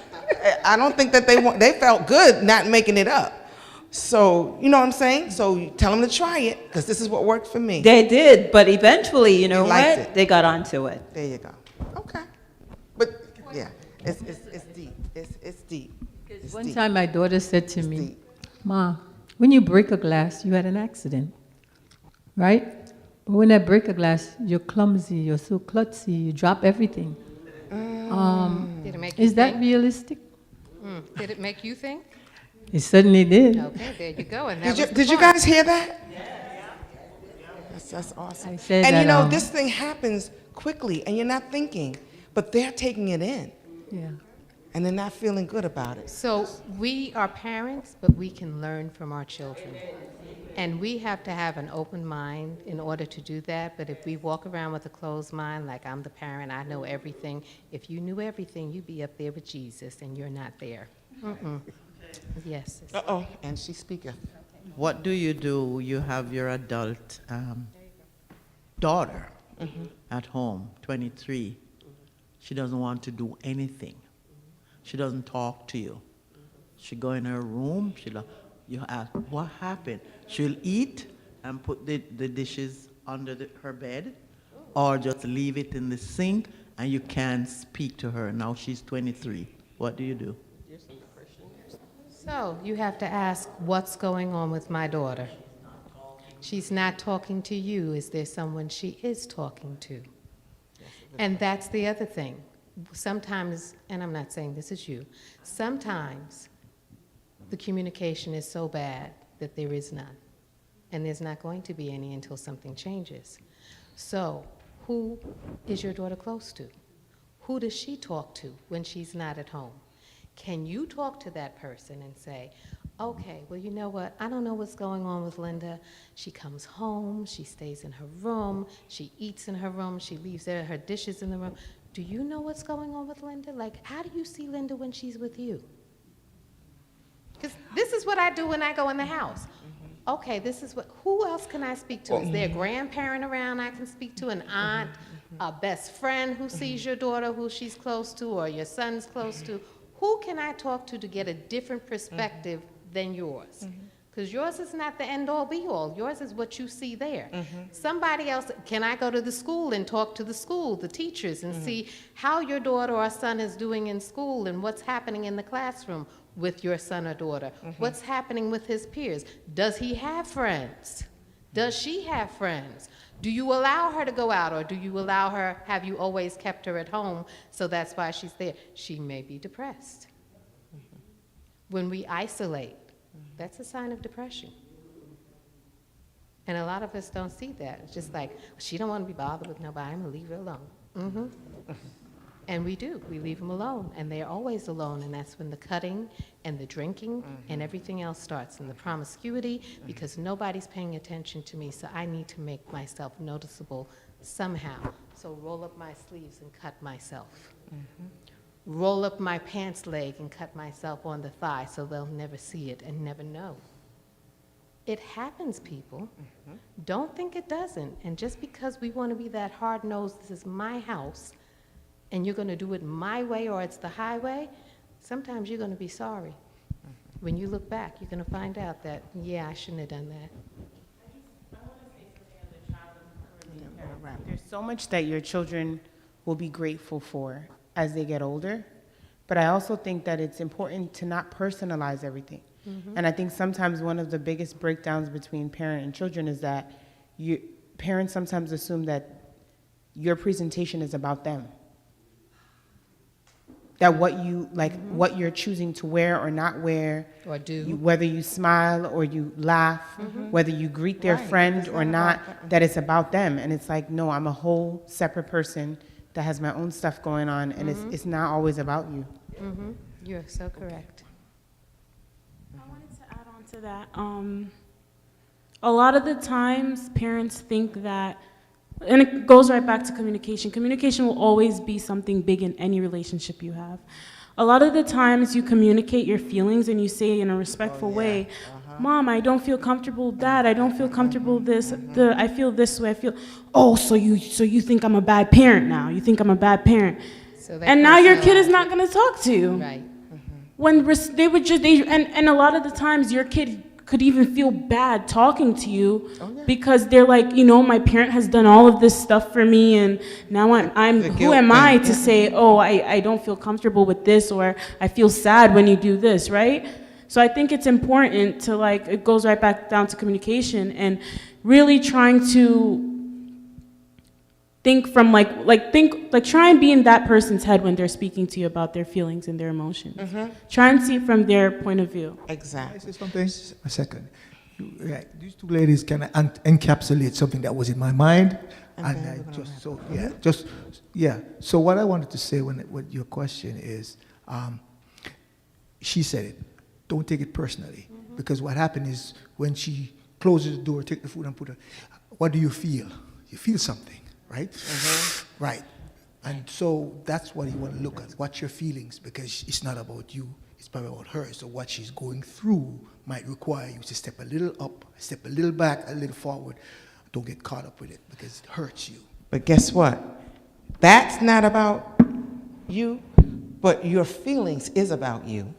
S2: I don't think that they felt good not making it up. So, you know what I'm saying? So you tell them to try it, because this is what worked for me.
S14: They did, but eventually, you know
S2: You liked
S14: what?
S2: it.
S14: They got onto it.
S2: There you go. Okay. But, yeah, it's deep. It's deep. It's
S13: One
S2: deep.
S13: time my daughter said to
S2: It's
S13: me,
S2: deep.
S13: Ma, when you break a glass, you had an accident, right? But when I break a glass, you're clumsy, you're so klutzy, you drop everything.
S1: Did it make you
S13: Is that
S1: think?
S13: realistic?
S1: Did it make you think?
S13: It certainly did.
S1: Okay, there you go. And that
S2: Did you guys hear that? That's awesome.
S13: I said
S2: And
S13: that,
S2: you know, this thing happens quickly, and you're not thinking, but they're taking it in,
S13: Yeah.
S2: and they're not feeling good about it.
S1: So we are parents, but we can learn from our children. And we have to have an open mind in order to do that. But if we walk around with a closed mind, like I'm the parent, I know everything. If you knew everything, you'd be up there with Jesus, and you're not there. Yes.
S2: Uh-oh, and she speaketh.
S15: What do? You have your adult daughter at home, 23. She doesn't want to do anything. She doesn't talk to you. She go in her room, you ask, what happened? She'll eat and put the dishes under her bed, or just leave it in the sink, and you can't speak to her. Now she's 23. What do you do?
S1: So you have to ask, what's going on with my daughter? She's not talking to you. Is there someone she is talking to? And that's the other thing. Sometimes, and I'm not saying this is you, sometimes the communication is so bad that there is none. And there's not going to be any until something changes. So who is your daughter close to? Who does she talk to when she's not at home? Can you talk to that person and say, okay, well, you know what? I don't know what's going on with Linda. She comes home, she stays in her room, she eats in her room, she leaves her dishes in the room. Do you know what's going on with Linda? Like, how do you see Linda when she's with you? Because this is what I do when I go in the house. Okay, this is what, who else can I speak to? Is there a grandparent around I can speak to, an aunt, a best friend who sees your daughter who she's close to, or your son's close to? Who can I talk to get a different perspective than yours? Because yours is not the end-all, be-all. Yours is what you see there. Somebody else, can I go to the school and talk to the school, the teachers, and see how your daughter or son is doing in school and what's happening in the classroom with your son or daughter? What's happening with his peers? Does he have friends? Does she have friends? Do you allow her to go out, or do you allow her, have you always kept her at home, so that's why she's there? She may be depressed. When we isolate, that's a sign of depression. And a lot of us don't see that. It's just like, she don't want to be bothered with nobody, I'm gonna leave her alone. And we do, we leave them alone, and they're always alone, and that's when the cutting and the drinking and everything else starts, and the promiscuity, because nobody's paying attention to me, so I need to make myself noticeable somehow. So roll up my sleeves and cut myself. Roll up my pants leg and cut myself on the thigh so they'll never see it and never know. It happens, people. Don't think it doesn't. And just because we want to be that hard-nosed, this is my house, and you're going to do it my way or it's the highway, sometimes you're going to be sorry. When you look back, you're going to find out that, yeah, I shouldn't have done that.
S4: There's so much that your children will be grateful for as they get older, but I also think that it's important to not personalize everything. And I think sometimes one of the biggest breakdowns between parent and children is that parents sometimes assume that your presentation is about them. That what you, like, what you're choosing to wear or not wear,
S1: Or do.
S4: whether you smile or you laugh, whether you greet their friend or not, that it's about them. And it's like, no, I'm a whole separate person that has my own stuff going on, and it's not always about you.
S1: You're so correct.
S11: I wanted to add on to that. A lot of the times, parents think that, and it goes right back to communication. Communication will always be something big in any relationship you have. A lot of the times you communicate your feelings and you say in a respectful way, Mom, I don't feel comfortable. Dad, I don't feel comfortable this. I feel this way. I feel, oh, so you think I'm a bad parent now. You think I'm a bad parent.
S1: So that
S11: And now your kid is
S1: personalized
S11: not going to talk to you.
S1: Right.
S11: they would just, and a lot of the times your kid could even feel bad talking to you because they're like, my parent has done all of this stuff for me, and now who am I to say, oh, I don't feel comfortable with this, or I feel sad when you do this, right? So I think it's important to it goes right back down to communication and really trying to think from try and be in that person's head when they're speaking to you about their feelings and their emotions. Try and see it from their point of view.
S5: Exactly. Can I say something? A second. Right. These two ladies kind of encapsulate something that was in my mind, So what I wanted to say what your question is, she said it. Don't take it personally, because what happened is when she closes the door, take the food and put it. What do you feel? You feel something. Right? Right. And so that's what you want to look at. What's your feelings? Because it's not about you, it's probably about her. So what she's going through might require you to step a little up, step a little back, a little forward. Don't get caught up with it because it hurts you.
S2: But guess what? That's not about you, but your feelings is about you,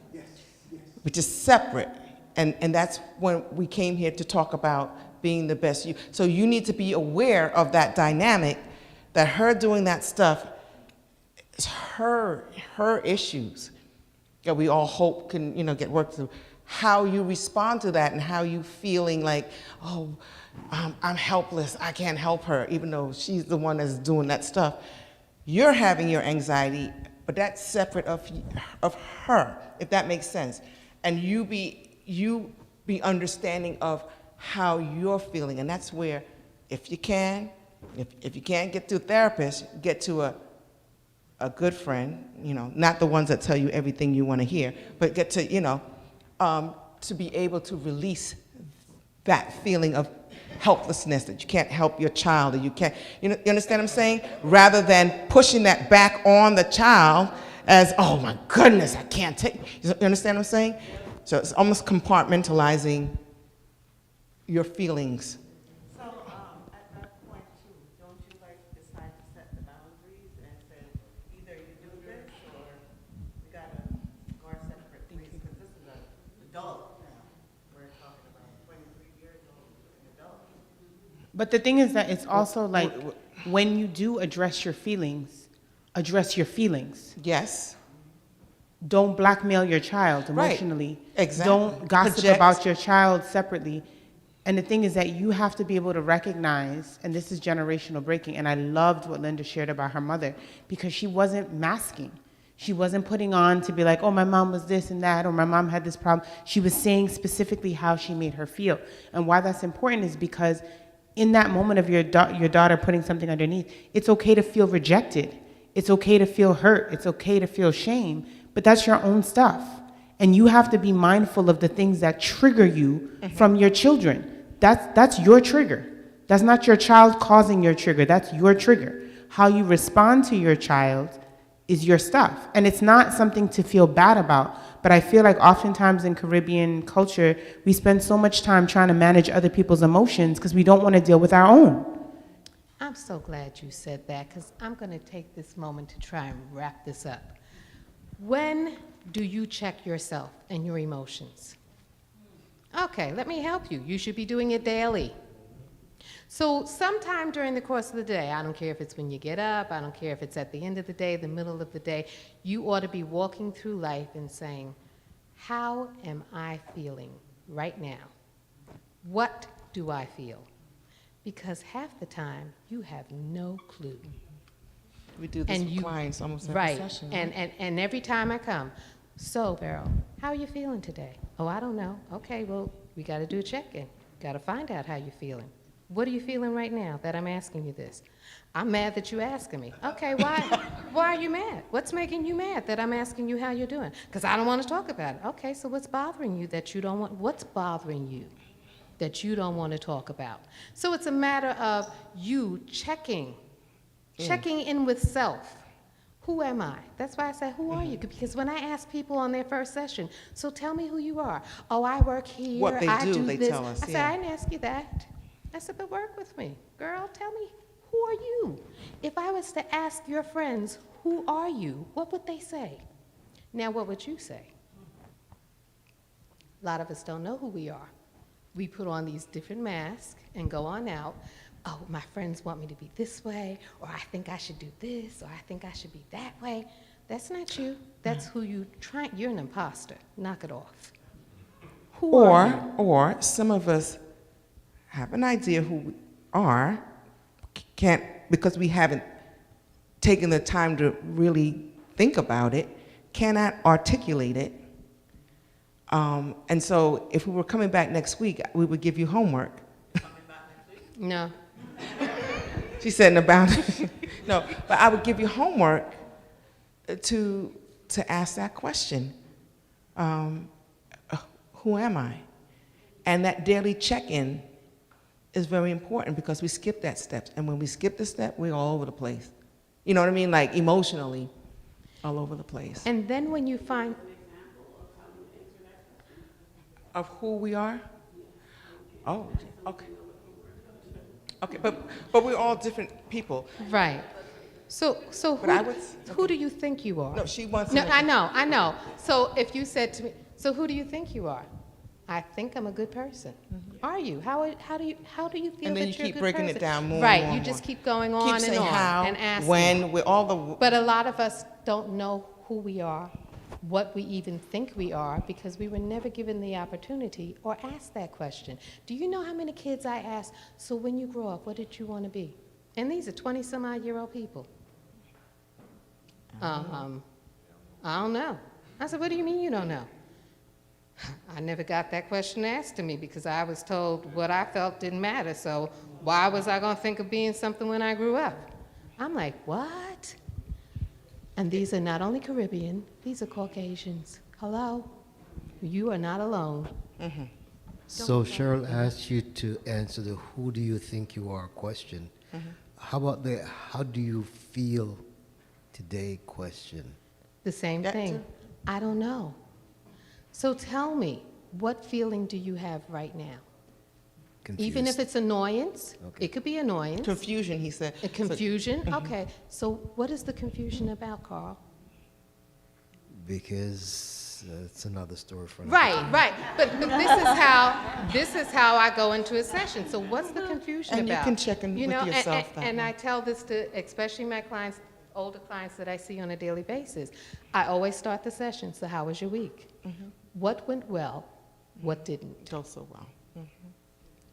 S2: which is separate. And that's when we came here to talk about being the best you. So you need to be aware of that dynamic, that her doing that stuff is her issues that we all hope can, get worked through. How you respond to that and how you feeling like, oh, I'm helpless, I can't help her, even though she's the one that's doing that stuff. You're having your anxiety, but that's separate of her, if that makes sense. And you be understanding of how you're feeling, and that's where, if you can't get to a therapist, get to a good friend, not the ones that tell you everything you want to hear, but get to, to be able to release that feeling of helplessness, that you can't help your child, or you can't, you understand what I'm saying? Rather than pushing that back on the child as, oh my goodness, I can't take, you understand what I'm saying? So it's almost compartmentalizing your feelings.
S3: So at that point too, don't you decide to set the boundaries and say either you do this or we gotta go our separate ways, because this is an adult now. We're talking about 23 years old, an adult.
S4: But the thing is that it's also when you do address your feelings, address your feelings.
S2: Yes.
S4: Don't blackmail your child emotionally.
S2: Right. Exactly.
S4: Don't gossip about your child separately. And the thing is that you have to be able to recognize, and this is generational breaking, and I loved what Linda shared about her mother, because she wasn't masking. She wasn't putting on to be like, oh, my mom was this and that, or my mom had this problem. She was saying specifically how she made her feel. And why that's important is because in that moment of your daughter putting something underneath, it's okay to feel rejected. It's okay to feel hurt. It's okay to feel shame, but that's your own stuff. And you have to be mindful of the things that trigger you from your children. That's your trigger. That's not your child causing your trigger. That's your trigger. How you respond to your child is your stuff. And it's not something to feel bad about. But I feel like oftentimes in Caribbean culture, we spend so much time trying to manage other people's emotions because we don't want to deal with our own.
S1: I'm so glad you said that, because I'm going to take this moment to try and wrap this up. When do you check yourself and your emotions? Okay, let me help you. You should be doing it daily. So sometime during the course of the day, I don't care if it's when you get up, I don't care if it's at the end of the day, the middle of the day, you ought to be walking through life and saying, how am I feeling right now? What do I feel? Because half the time, you have no clue.
S2: We do this with clients almost every session.
S1: Right, and every time I come, so Beryl, how are you feeling today? Oh, I don't know. Okay, well, we got to do a check-in. Got to find out how you're feeling. What are you feeling right now that I'm asking you this? I'm mad that you're asking me. Okay, why are you mad? What's making you mad that I'm asking you how you're doing? Because I don't want to talk about it. Okay, so what's bothering you that you don't want, what's bothering you that you don't want to talk about? So it's a matter of you checking in with self. Who am I? That's why I say, who are you? Because when I ask people on their first session, so tell me who you are. Oh, I work here,
S2: what they
S1: I do
S2: they
S1: this.
S2: tell us.
S1: I said, I didn't ask you that. I said, but work with me. Girl, tell me, who are you? If I was to ask your friends, who are you? What would they say? Now, what would you say? lot of us don't know who we are. We put on these different masks and go on out. Oh, my friends want me to be this way, or I think I should do this, or I think I should be that way. That's not you. That's who you try. You're an imposter. Knock it off. Who are you?
S2: Or some of us have an idea who we are, can't, because we haven't taken the time to really think about it, cannot articulate it. And so if we were coming back next week, we would give you homework.
S1: No.
S2: She said in about no, but I would give you homework to ask that question. Who am I? And that daily check-in is very important because we skip that step. And when we skip the step, we're all over the place. You know what I mean? Like emotionally, all over the place.
S1: And then when you find
S2: of who we are? Oh, okay. Okay, but we're all different people.
S1: right. So who do you think you are?
S2: No, she wants
S1: No,
S2: to-
S1: I know. So if you said to me, so who do you think you are? I think I'm a good person. Are you? How do you feel
S2: And then
S1: that
S2: you
S1: you're a
S2: keep
S1: good
S2: breaking
S1: person?
S2: it down more
S1: Right.
S2: and more
S1: You
S2: and
S1: just
S2: more.
S1: keep going
S2: Keep
S1: on and
S2: saying
S1: on
S2: how,
S1: and asking.
S2: when, with all the...
S1: But a lot of us don't know who we are, what we even think we are, because we were never given the opportunity or asked that question. Do you know how many kids I asked, so when you grow up, what did you want to be? And these are 20-some-odd-year-old people. I don't know. I said, what do you mean you don't know? I never got that question asked to me because I was told what I felt didn't matter, so why was I going to think of being something when I grew up? I'm like, what? And these are not only Caribbean, these are Caucasians. Hello? You are not alone.
S2: Mm-hmm.
S7: So Cheryl asked you to answer the "Who do you think you are?" question.
S2: Mm-hmm.
S7: How about the "How do you feel today?" question?
S1: The same
S2: That
S1: thing.
S2: too.
S1: I don't know. So tell me, what feeling do you have right now? Even if
S7: Confused.
S1: it's annoyance,
S7: Okay.
S1: it could be annoyance.
S2: Confusion, he said.
S1: A confusion?
S2: So-
S1: Okay. So what is the confusion about, Carl?
S7: Because it's another story for another time.
S1: Right. But this is how I go into a session. So what's the confusion
S2: And you
S1: about?
S2: can check in with
S1: and-
S2: yourself that
S1: And
S2: way.
S1: I tell this to especially my clients, older clients that I see on a daily basis. I always start the session. So how was your week?
S2: Mm-hmm.
S1: What went well? What didn't?
S2: Don't so well.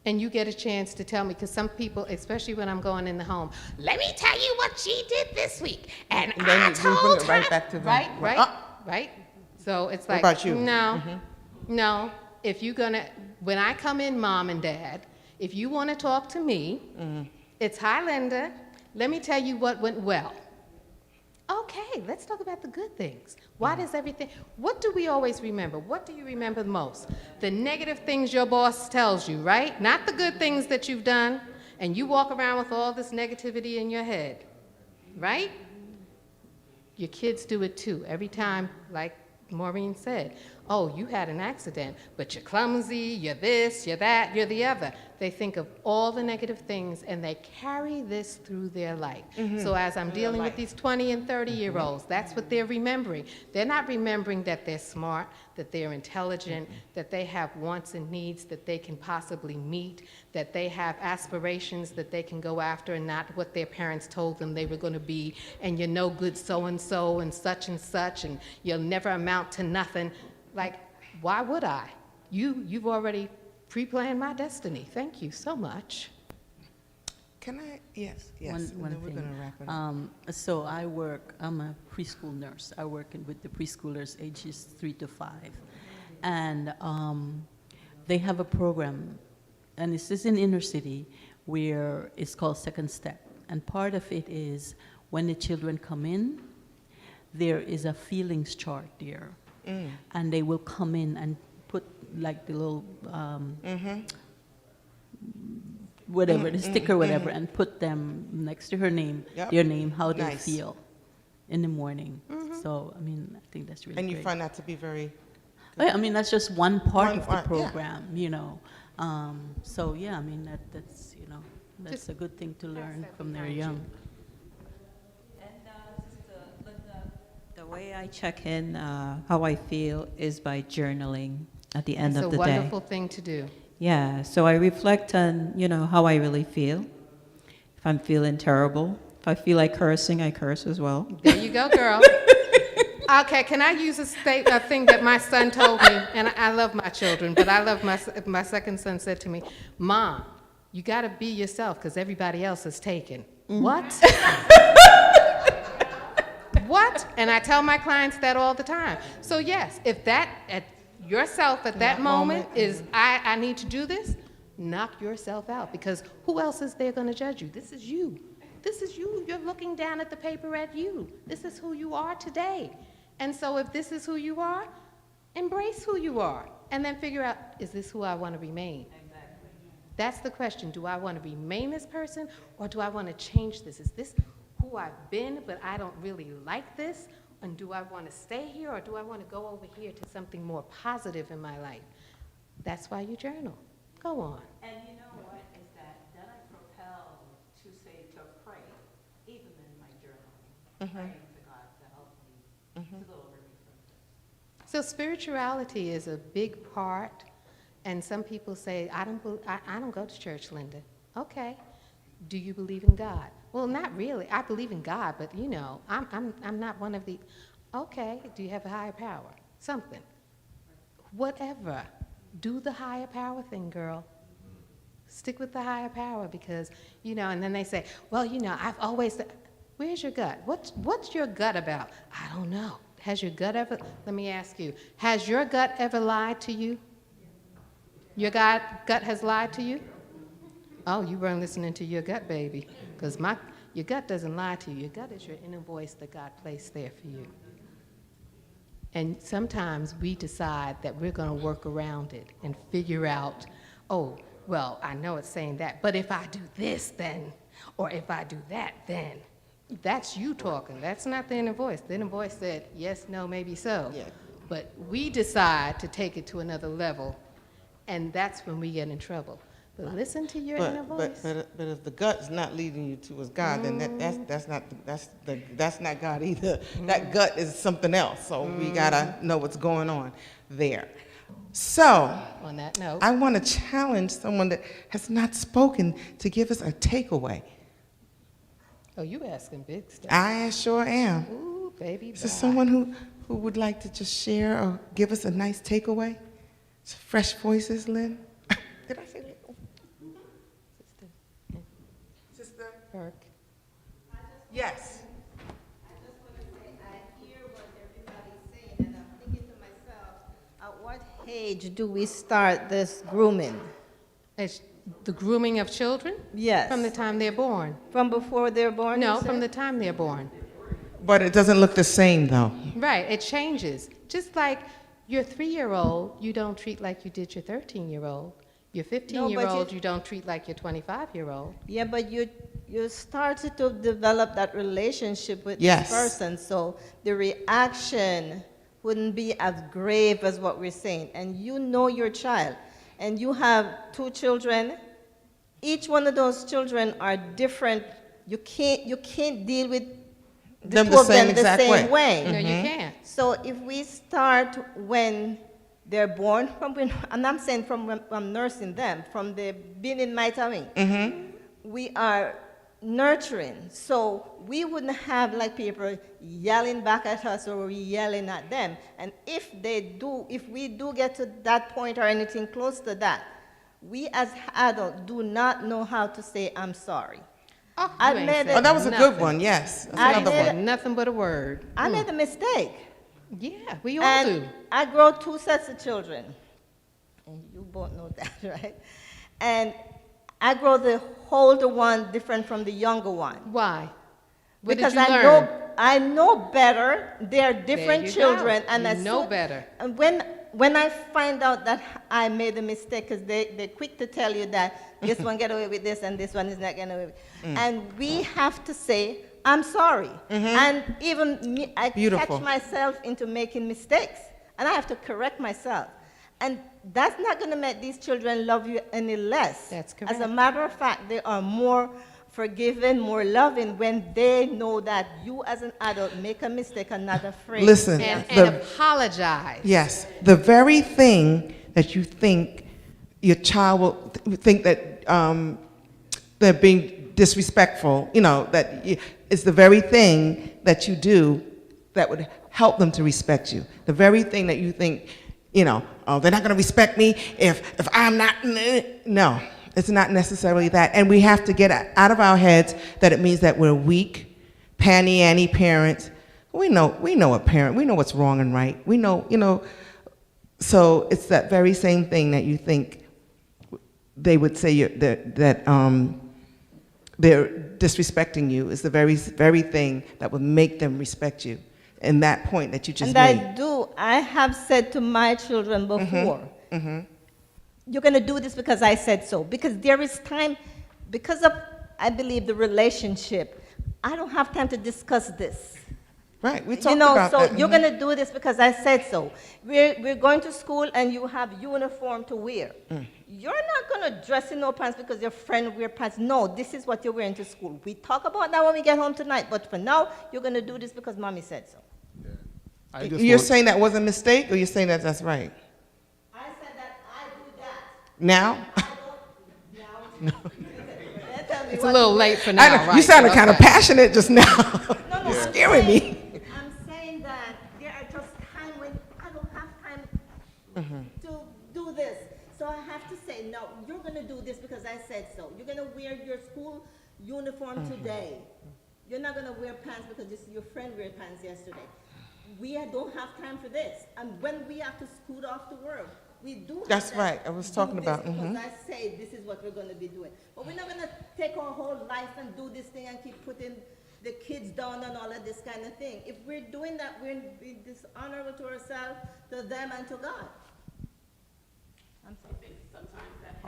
S1: And you get a chance to tell me, because some people, especially when I'm going in the home, let me tell you what she did this week. And
S2: And then
S1: I
S2: you bring
S1: told
S2: it right
S1: her-
S2: back to them.
S1: Right. Right? So it's
S2: What
S1: like,
S2: about you?
S1: no,
S2: Mhm.
S1: no. If you're gonna, when I come in, Mom and Dad, if you want to talk to me, it's, hi, Linda, let me tell you what went well. Okay, let's talk about the good things. Why does everything, what do we always remember? What do you remember the most? The negative things your boss tells you, right? Not the good things that you've done, and you walk around with all this negativity in your head, right? Your kids do it too. Every time, like Maureen said, oh, you had an accident, but you're clumsy, you're this, you're that, you're the other. They think of all the negative things, and they carry this through their life. So as I'm dealing with these 20 and 30-year-olds, that's what they're remembering. They're not remembering that they're smart, that they're intelligent, that they have wants and needs that they can possibly meet, that they have aspirations that they can go after, and not what their parents told them they were going to be, and you're no good so-and-so and such, and you'll never amount to nothing. Like, why would I? You've already pre-planned my destiny. Thank you so much.
S2: Can I? Yes.
S6: One
S2: And then we're
S6: thing.
S2: going to wrap it up.
S6: So I'm a preschool nurse. I work with the preschoolers ages 3 to 5. And they have a program, and this is in inner city, where it's called Second Step. And part of it is when the children come in, there is a feelings chart there. And they will come in and put like the little whatever, the sticker, whatever, and put them next to her name,
S2: Yep.
S6: their name, how they
S2: Nice.
S6: feel in the morning. So, I mean, I think that's really
S2: And you
S6: great.
S2: find that to be very...
S6: I mean, that's just one part
S2: One
S6: of the
S2: part, yeah.
S6: program, you know. So, yeah, I mean, that's, you know, that's
S1: Just
S6: a good thing to learn from their young.
S14: The way I check in how I feel is by journaling. at the end
S1: It's
S14: of
S1: a
S14: the day.
S1: wonderful thing to do.
S14: Yeah, so I reflect on, how I really feel. If I'm feeling terrible, if I feel like cursing, I curse as well.
S1: There you go, girl. Okay, can I use a thing that my son told me? And I love my children, but I love my second son said to me, Mom, you got to be yourself because everybody else is taken. What? What? And I tell my clients that all the time. So yes, if that at yourself at that moment is, I need to do this, knock yourself out because who else is there going to judge you? This is you. This is you. You're looking down at the paper at you. This is who you are today. And so if this is who you are, embrace who you are and then figure out, is this who I want to remain? Exactly. That's the question. Do I want to remain this person or do I want to change this? Is this who I've been but I don't really like this? And do I want to stay here or do I want to go over here to something more positive in my life? That's why you journal. Go on.
S14: And you know what is that then I propel to say to pray, even in my journal, praying to God to help me to deliver me from this.
S1: So spirituality is a big part, and some people say, I don't go to church, Linda. Okay. Do you believe in God? Well, not really. I believe in God, but I'm not one of the. Okay. Do you have a higher power? Something. Whatever. Do the higher power thing, girl. Stick with the higher power because, and then they say, well, I've always, where's your gut? What's your gut about? I don't know. Has your gut ever, let me ask you, has your gut ever lied to you? Your gut has lied to you? Oh, you weren't listening to your gut, baby, because your gut doesn't lie to you. Your gut is your inner voice that God placed there for you. And sometimes we decide that we're going to work around it and figure out, oh, well, I know it's saying that, but if I do this, then, or if I do that, then. That's you talking. That's not the inner voice. The inner voice said, yes, no, maybe so. Yeah. But we decide to take it to another level, and that's when we get in trouble. But listen to your inner voice.
S2: But if the gut's not leading you towards God, then that's not God either. That gut is something else. So we gotta know what's going on there. So
S1: on that note,
S2: I want to challenge someone that has not spoken to give us a takeaway.
S1: Oh, you asking big stuff.
S2: I sure am.
S1: Ooh, baby.
S2: Is there someone who would like to just share or give us a nice takeaway? It's fresh voices, Lynn. Did I say Lynn? Sister
S1: Burke.
S2: Yes.
S16: I just want to say I hear what everybody's saying, and I'm thinking to myself, at what age do we start this grooming?
S1: It's the grooming of children?
S16: Yes.
S1: From the time they're born.
S16: From before they're born?
S1: No, from the time they're born.
S2: But it doesn't look the same, though.
S1: Right, it changes. Just like your 3-year-old, you don't treat like you did your 13-year-old. Your 15-year-old, you don't treat like your 25-year-old.
S16: Yeah, but you started to develop that relationship with
S2: Yes.
S16: this person, so the reaction wouldn't be as grave as what we're saying. And you know your child, and you have 2 children. Each one of those children are different. You can't deal with
S2: Them the same exact way.
S1: No, you can't.
S16: So if we start when they're born, and I'm saying from when I'm nursing them, from the being in my tummy, we are nurturing. So we wouldn't have like people yelling back at us or we yelling at them. And if we do get to that point or anything close to that, we as adults do not know how to say, I'm sorry.
S1: Oh,
S2: that was a good one, yes. That's another one.
S1: Nothing but a word.
S16: I made a mistake.
S1: Yeah, we all do.
S16: I grow 2 sets of children. And you both know that, right? And I grow the older one different from the younger one.
S1: Why? What
S16: Because
S1: did you learn?
S16: I know better. They're different children.
S1: And you know better.
S16: And when I find out that I made a mistake, because they're quick to tell you that this one get away with this and this one is not getting away with it. And we have to say, I'm sorry. And even me, I catch myself into making mistakes. And I have to correct myself. And that's not going to make these children love you any less.
S1: That's correct.
S16: As a matter of fact, they are more forgiving, more loving when they know that you as an adult make a mistake and not afraid.
S2: Listen.
S1: And apologize.
S2: Yes. The very thing that you think your child will think that they're being disrespectful, it's the very thing that you do that would help them to respect you. The very thing that you think, oh, they're not going to respect me if I'm not. No, it's not necessarily that. And we have to get out of our heads that it means that we're weak, panty-anty parents. We know a parent. We know what's wrong and right. We know, so it's that very same thing that you think they would say that they're disrespecting you is the very thing that would make them respect you. And that point that you just made.
S16: I have said to my children before, you're going to do this because I said so. Because there is time, because of, I believe, the relationship, I don't have time to discuss this.
S2: Right, we talked about
S16: so
S2: that.
S16: You're going to do this because I said so. We're going to school and you have uniform to wear. You're not going to dress in no pants because your friend wear pants. No, this is what you're wearing to school. We talk about that when we get home tonight, but for now, you're going to do this because mommy said so.
S2: You're saying that was a mistake, or you're saying that that's right?
S16: I said that I do that.
S2: Now?
S16: No.
S1: It's a little late for now, right?
S2: You sounded kind of passionate just now.
S16: No,
S2: You're scaring me.
S16: I'm saying that there are just times when I don't have time to do this. So I have to say, no, you're going to do this because I said so. You're going to wear your school uniform today. You're not going to wear pants because your friend wear pants yesterday. We don't have time for this. And when we have to scoot off to work, we do have
S2: That's
S16: to
S2: right. I was talking about.
S16: Because I say this is what we're going to be doing. But we're not going to take our whole life and do this thing and keep putting the kids down and all of this kind of thing. If we're doing that, we're dishonorable to ourselves, to them, and to God. I'm sorry.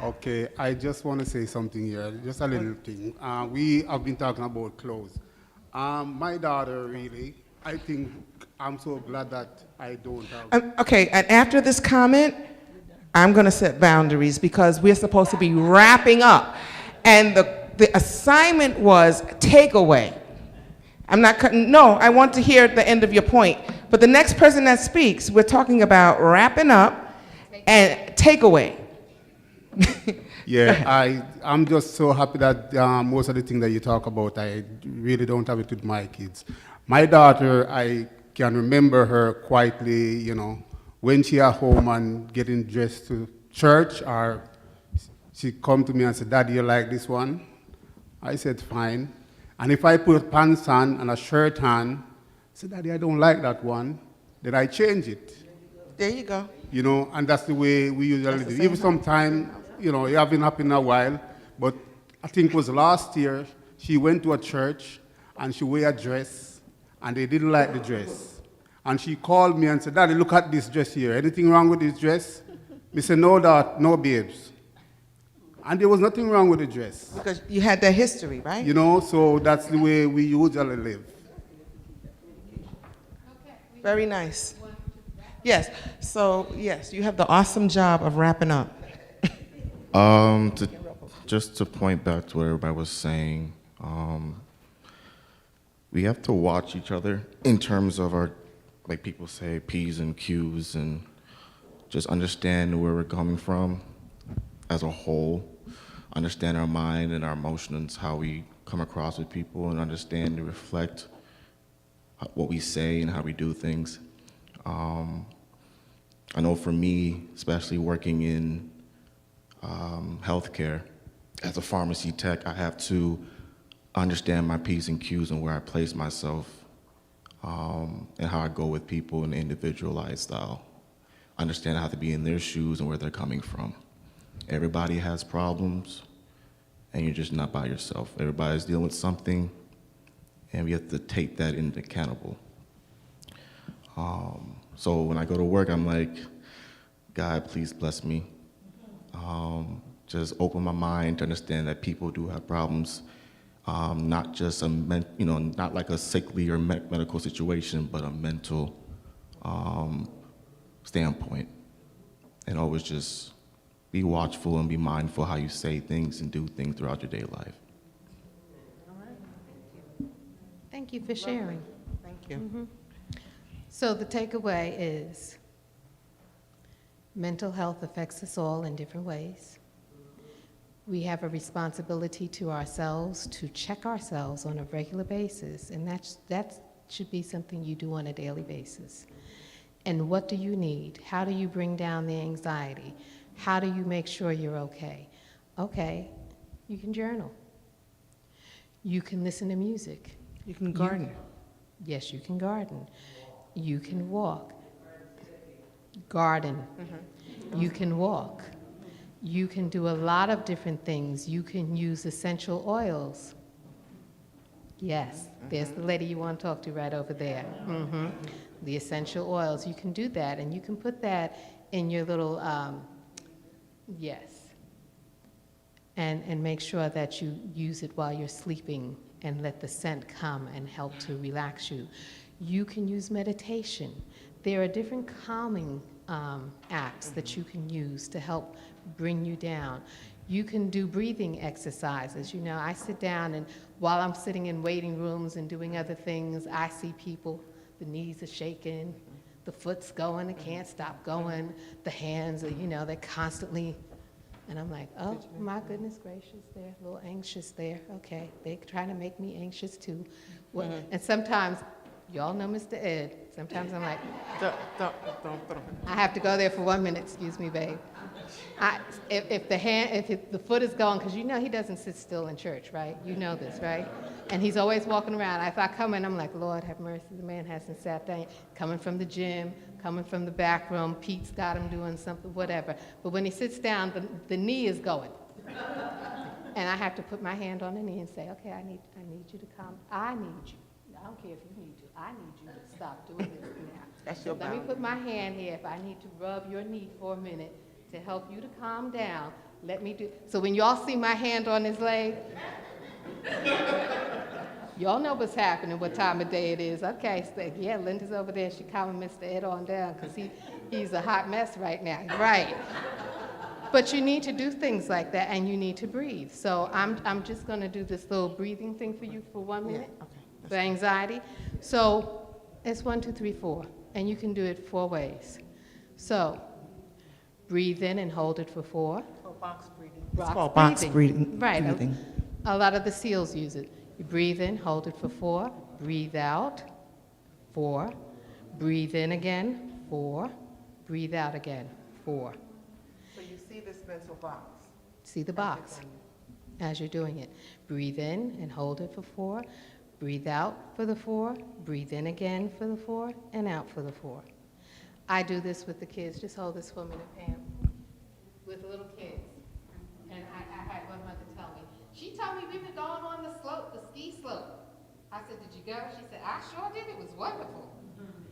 S17: Okay, I just want to say something here, just a little thing. We have been talking about clothes. My daughter, really, I think I'm so glad that I don't have.
S2: Okay, and after this comment, I'm going to set boundaries because we're supposed to be wrapping up. And the assignment was takeaway. I'm not cutting, no, I want to hear the end of your point. But the next person that speaks, we're talking about wrapping up and takeaway.
S17: Yeah, I'm just so happy that most of the things that you talk about, I really don't have it with my kids. My daughter, I can remember her quietly, when she at home and getting dressed to church, or she come to me and said, Daddy, you like this one? I said, fine. And if I put pants on and a shirt on, I said, Daddy, I don't like that one, then I change it.
S2: There you go.
S17: And that's the way we usually do. Even sometimes, it hasn't happened in a while, but I think it was last year, she went to a church and she wore a dress and they didn't like the dress. And she called me and said, Daddy, look at this dress here. Anything wrong with this dress? I said, no, babes. And there was nothing wrong with the dress.
S2: Because you had that history, right?
S17: So that's the way we usually live.
S2: Very nice. Yes, so yes, you have the awesome job of wrapping up.
S18: Just to point back to what everybody was saying, we have to watch each other in terms of our, like people say, P's and Q's, and just understand where we're coming from as a whole, understand our mind and our emotions, how we come across with people, and understand and reflect what we say and how we do things. I know for me, especially working in healthcare, as a pharmacy tech, I have to understand my P's and Q's and where I place myself, and how I go with people in the individualized style. Understand how to be in their shoes and where they're coming from. Everybody has problems, and you're just not by yourself. Everybody's dealing with something, and we have to take that into accountable. So when I go to work, I'm like, God, please bless me. Just open my mind to understand that people do have problems, not just not like a sickly or medical situation, but a mental standpoint. And always just be watchful and be mindful how you say things and do things throughout your daily life.
S1: Thank you for sharing.
S2: Thank you.
S1: So the takeaway is Mental health affects us all in different ways. We have a responsibility to ourselves to check ourselves on a regular basis, and that should be something you do on a daily basis. And what do you need? How do you bring down the anxiety? How do you make sure you're okay? Okay, you can journal. You can listen to music.
S2: You can garden.
S1: Yes, you can garden. You can walk. Garden. You can walk. You can do a lot of different things. You can use essential oils. Yes, there's the lady you want to talk to right over there. The essential oils. You can do that, and you can put that in your little, yes. And make sure that you use it while you're sleeping and let the scent come and help to relax you. You can use meditation. There are different calming apps that you can use to help bring you down. You can do breathing exercises. You know, I sit down, and while I'm sitting in waiting rooms and doing other things, I see people, the knees are shaking, the foot's going, it can't stop going, the hands are, you know, they're constantly, and I'm like, oh, my goodness gracious, they're a little anxious there. Okay, they're trying to make me anxious too. Well, and sometimes, y'all know Mr. Ed, sometimes I'm like, I have to go there for 1 minute, excuse me, babe. If the foot is going, because you know he doesn't sit still in church, right? You know this, right? And he's always walking around. If I come in, I'm like, Lord, have mercy, the man hasn't sat down. Coming from the gym, coming from the back room, Pete's got him doing something, whatever. But when he sits down, the knee is going. And I have to put my hand on the knee and say, okay, I need you to come. I need you. I don't care if you need to. I need you to stop doing this now.
S2: That's your
S1: Let me
S2: boundary.
S1: put my hand here. If I need to rub your knee for a minute to help you to calm down, let me do. So when y'all see my hand on his leg, y'all know what's happening, what time of day it is. Okay, so yeah, Linda's over there. She calming Mr. Ed on down because he's a hot mess right now. Right. But you need to do things like that, and you need to breathe. So I'm just going to do this little breathing thing for you for 1 minute.
S2: Okay.
S1: For anxiety. So it's 1, 2, 3, 4, and you can do it 4 ways. So breathe in and hold it for 4.
S2: Box breathing.
S1: It's
S2: called box breathing.
S1: Right.
S2: breathing.
S1: A lot of the SEALs use it. You breathe in, hold it for 4. Breathe out. 4. Breathe in again. 4. Breathe out again. 4.
S2: So you see this mental box.
S1: See the box as you're doing it. Breathe in and hold it for 4. Breathe out for the 4, breathe in again for the 4, and out for the 4. I do this with the kids. Just hold this for a minute, Pam. With little kids. And I had one mother tell me, she told me we were going on the slope, the ski slope. I said, did you go? She said, I sure did. It was wonderful.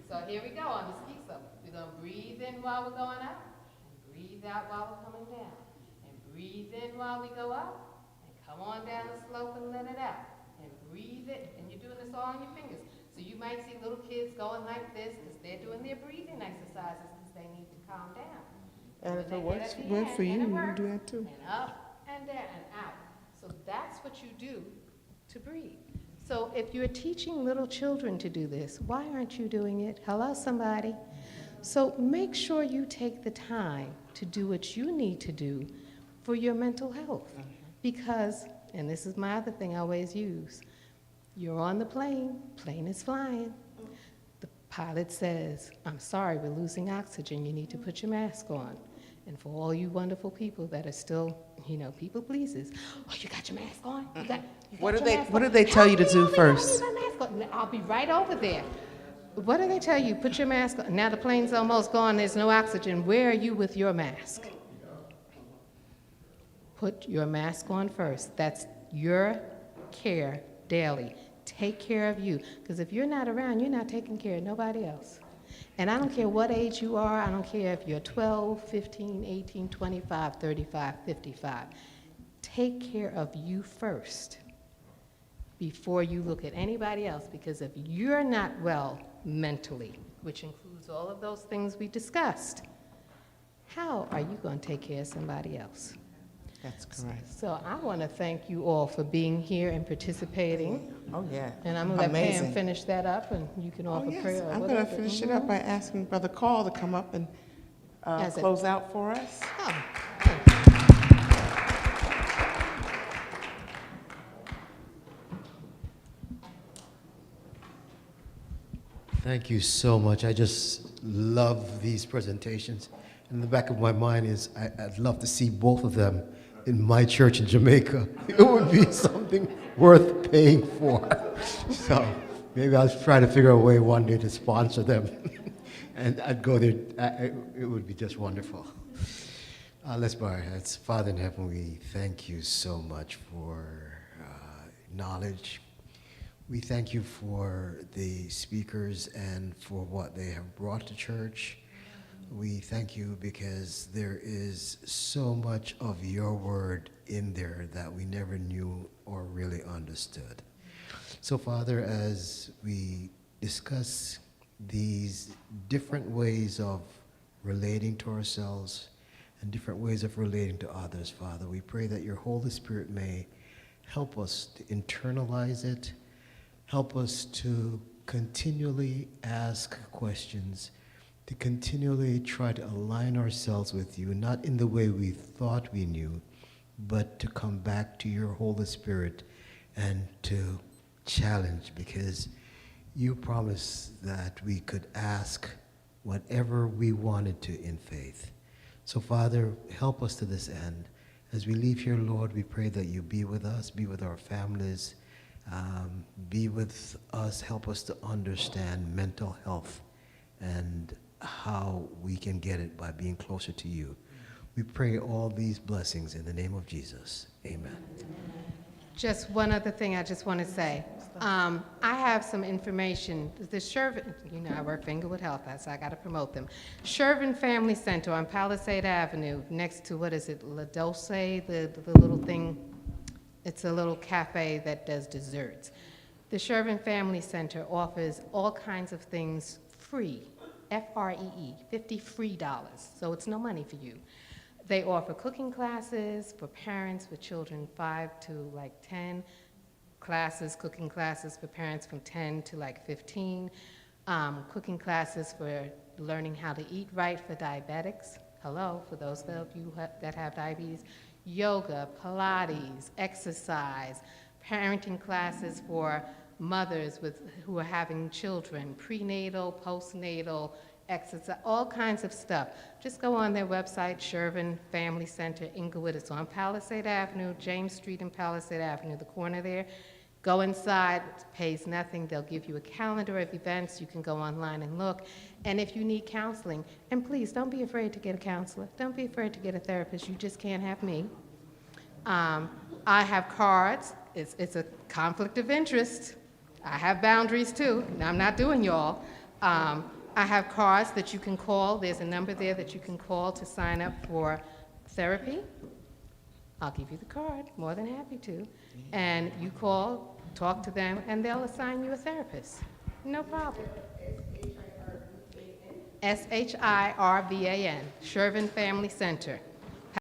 S1: So here we go on the ski slope. We're going to breathe in while we're going up, and breathe out while we're coming down. And breathe in while we go up, and come on down the slope and let it out. And breathe it, and you're doing this all on your fingers. So you might see little kids going like this because they're doing their breathing exercises because they need to calm down.
S2: And if
S1: When
S2: it
S1: they get
S2: works
S1: at the
S2: good
S1: end,
S2: for you,
S1: and it
S2: you
S1: works,
S2: do that too.
S1: And up and down and out. So that's what you do to breathe. So if you're teaching little children to do this, why aren't you doing it? Hello, somebody. So make sure you take the time to do what you need to do for your mental health. Because, and this is my other thing I always use, you're on the plane is flying. The pilot says, I'm sorry, we're losing oxygen, you need to put your mask on. And for all you wonderful people that are still, you know, people pleasers, oh, you got your mask on? You got
S2: What do they tell you to do first?
S1: I'll be right over there. What do they tell you? Put your mask on. Now the plane's almost gone, there's no oxygen. Where are you with your mask? Put your mask on first. That's your care daily. Take care of you. Because if you're not around, you're not taking care of nobody else. And I don't care what age you are. I don't care if you're 12, 15, 18, 25, 35, 55. Take care of you first before you look at anybody else. Because if you're not well mentally, which includes all of those things we discussed, how are you going to take care of somebody else?
S2: That's correct.
S1: So I want to thank you all for being here and participating.
S2: Oh, yeah.
S1: And I'm going to let Pam
S2: Amazing.
S1: finish that up, and you can offer
S2: Yes,
S1: prayer or
S2: I'm
S1: whatever.
S2: going to finish it up by asking Brother Carl to come up and
S1: As a-
S2: close out for us?
S1: Oh.
S7: Thank you so much. I just love these presentations. In the back of my mind is I'd love to see both of them in my church in Jamaica. It would be something worth paying for. So maybe I'll try to figure a way one day to sponsor them. And I'd go there. It would be just wonderful. Let's bow our heads. Father in heaven, we thank you so much for knowledge. We thank you for the speakers and for what they have brought to church. We thank you because there is so much of your word in there that we never knew or really understood. So, Father, as we discuss these different ways of relating to ourselves and different ways of relating to others, Father, we pray that your Holy Spirit may help us to internalize it. Help us to continually ask questions, to continually try to align ourselves with you, not in the way we thought we knew, but to come back to your Holy Spirit and to challenge, because you promised that we could ask whatever we wanted to in faith. So, Father, help us to this end. As we leave here, Lord, we pray that you be with us, be with our families, be with us, help us to understand mental health and how we can get it by being closer to you. We pray all these blessings in the name of Jesus. Amen.
S1: Just one other thing I just want to say. I have some information. The Shervin, I work for Inglewood Health, so I got to promote them. Shervin Family Center on Palisade Avenue, next to, what is it, La Dulce, the little thing. It's a little cafe that does desserts. The Shervin Family Center offers all kinds of things free, F-R-E-E, $50 free. So it's no money for you. They offer cooking classes for parents with children 5 to 10, cooking classes for parents from 10 to 15, cooking classes for learning how to eat right for diabetics. Hello, for those of you that have diabetes. Yoga, Pilates, exercise, parenting classes for mothers who are having children, prenatal, postnatal, exercise, all kinds of stuff. Just go on their website, Shervin Family Center, Inglewood. It's on Palisade Avenue, James Street and Palisade Avenue, the corner there. Go inside, it pays nothing. They'll give you a calendar of events. You can go online and look. And if you need counseling, and please don't be afraid to get a counselor. Don't be afraid to get a therapist. You just can't have me. I have cards. It's a conflict of interest. I have boundaries too. Now, I'm not doing y'all. I have cards that you can call. There's a number there that you can call to sign up for therapy. I'll give you the card, more than happy to. And you call, talk to them, and they'll assign you a therapist. No problem. S-H-I-R-V-A-N, Shervin Family Center.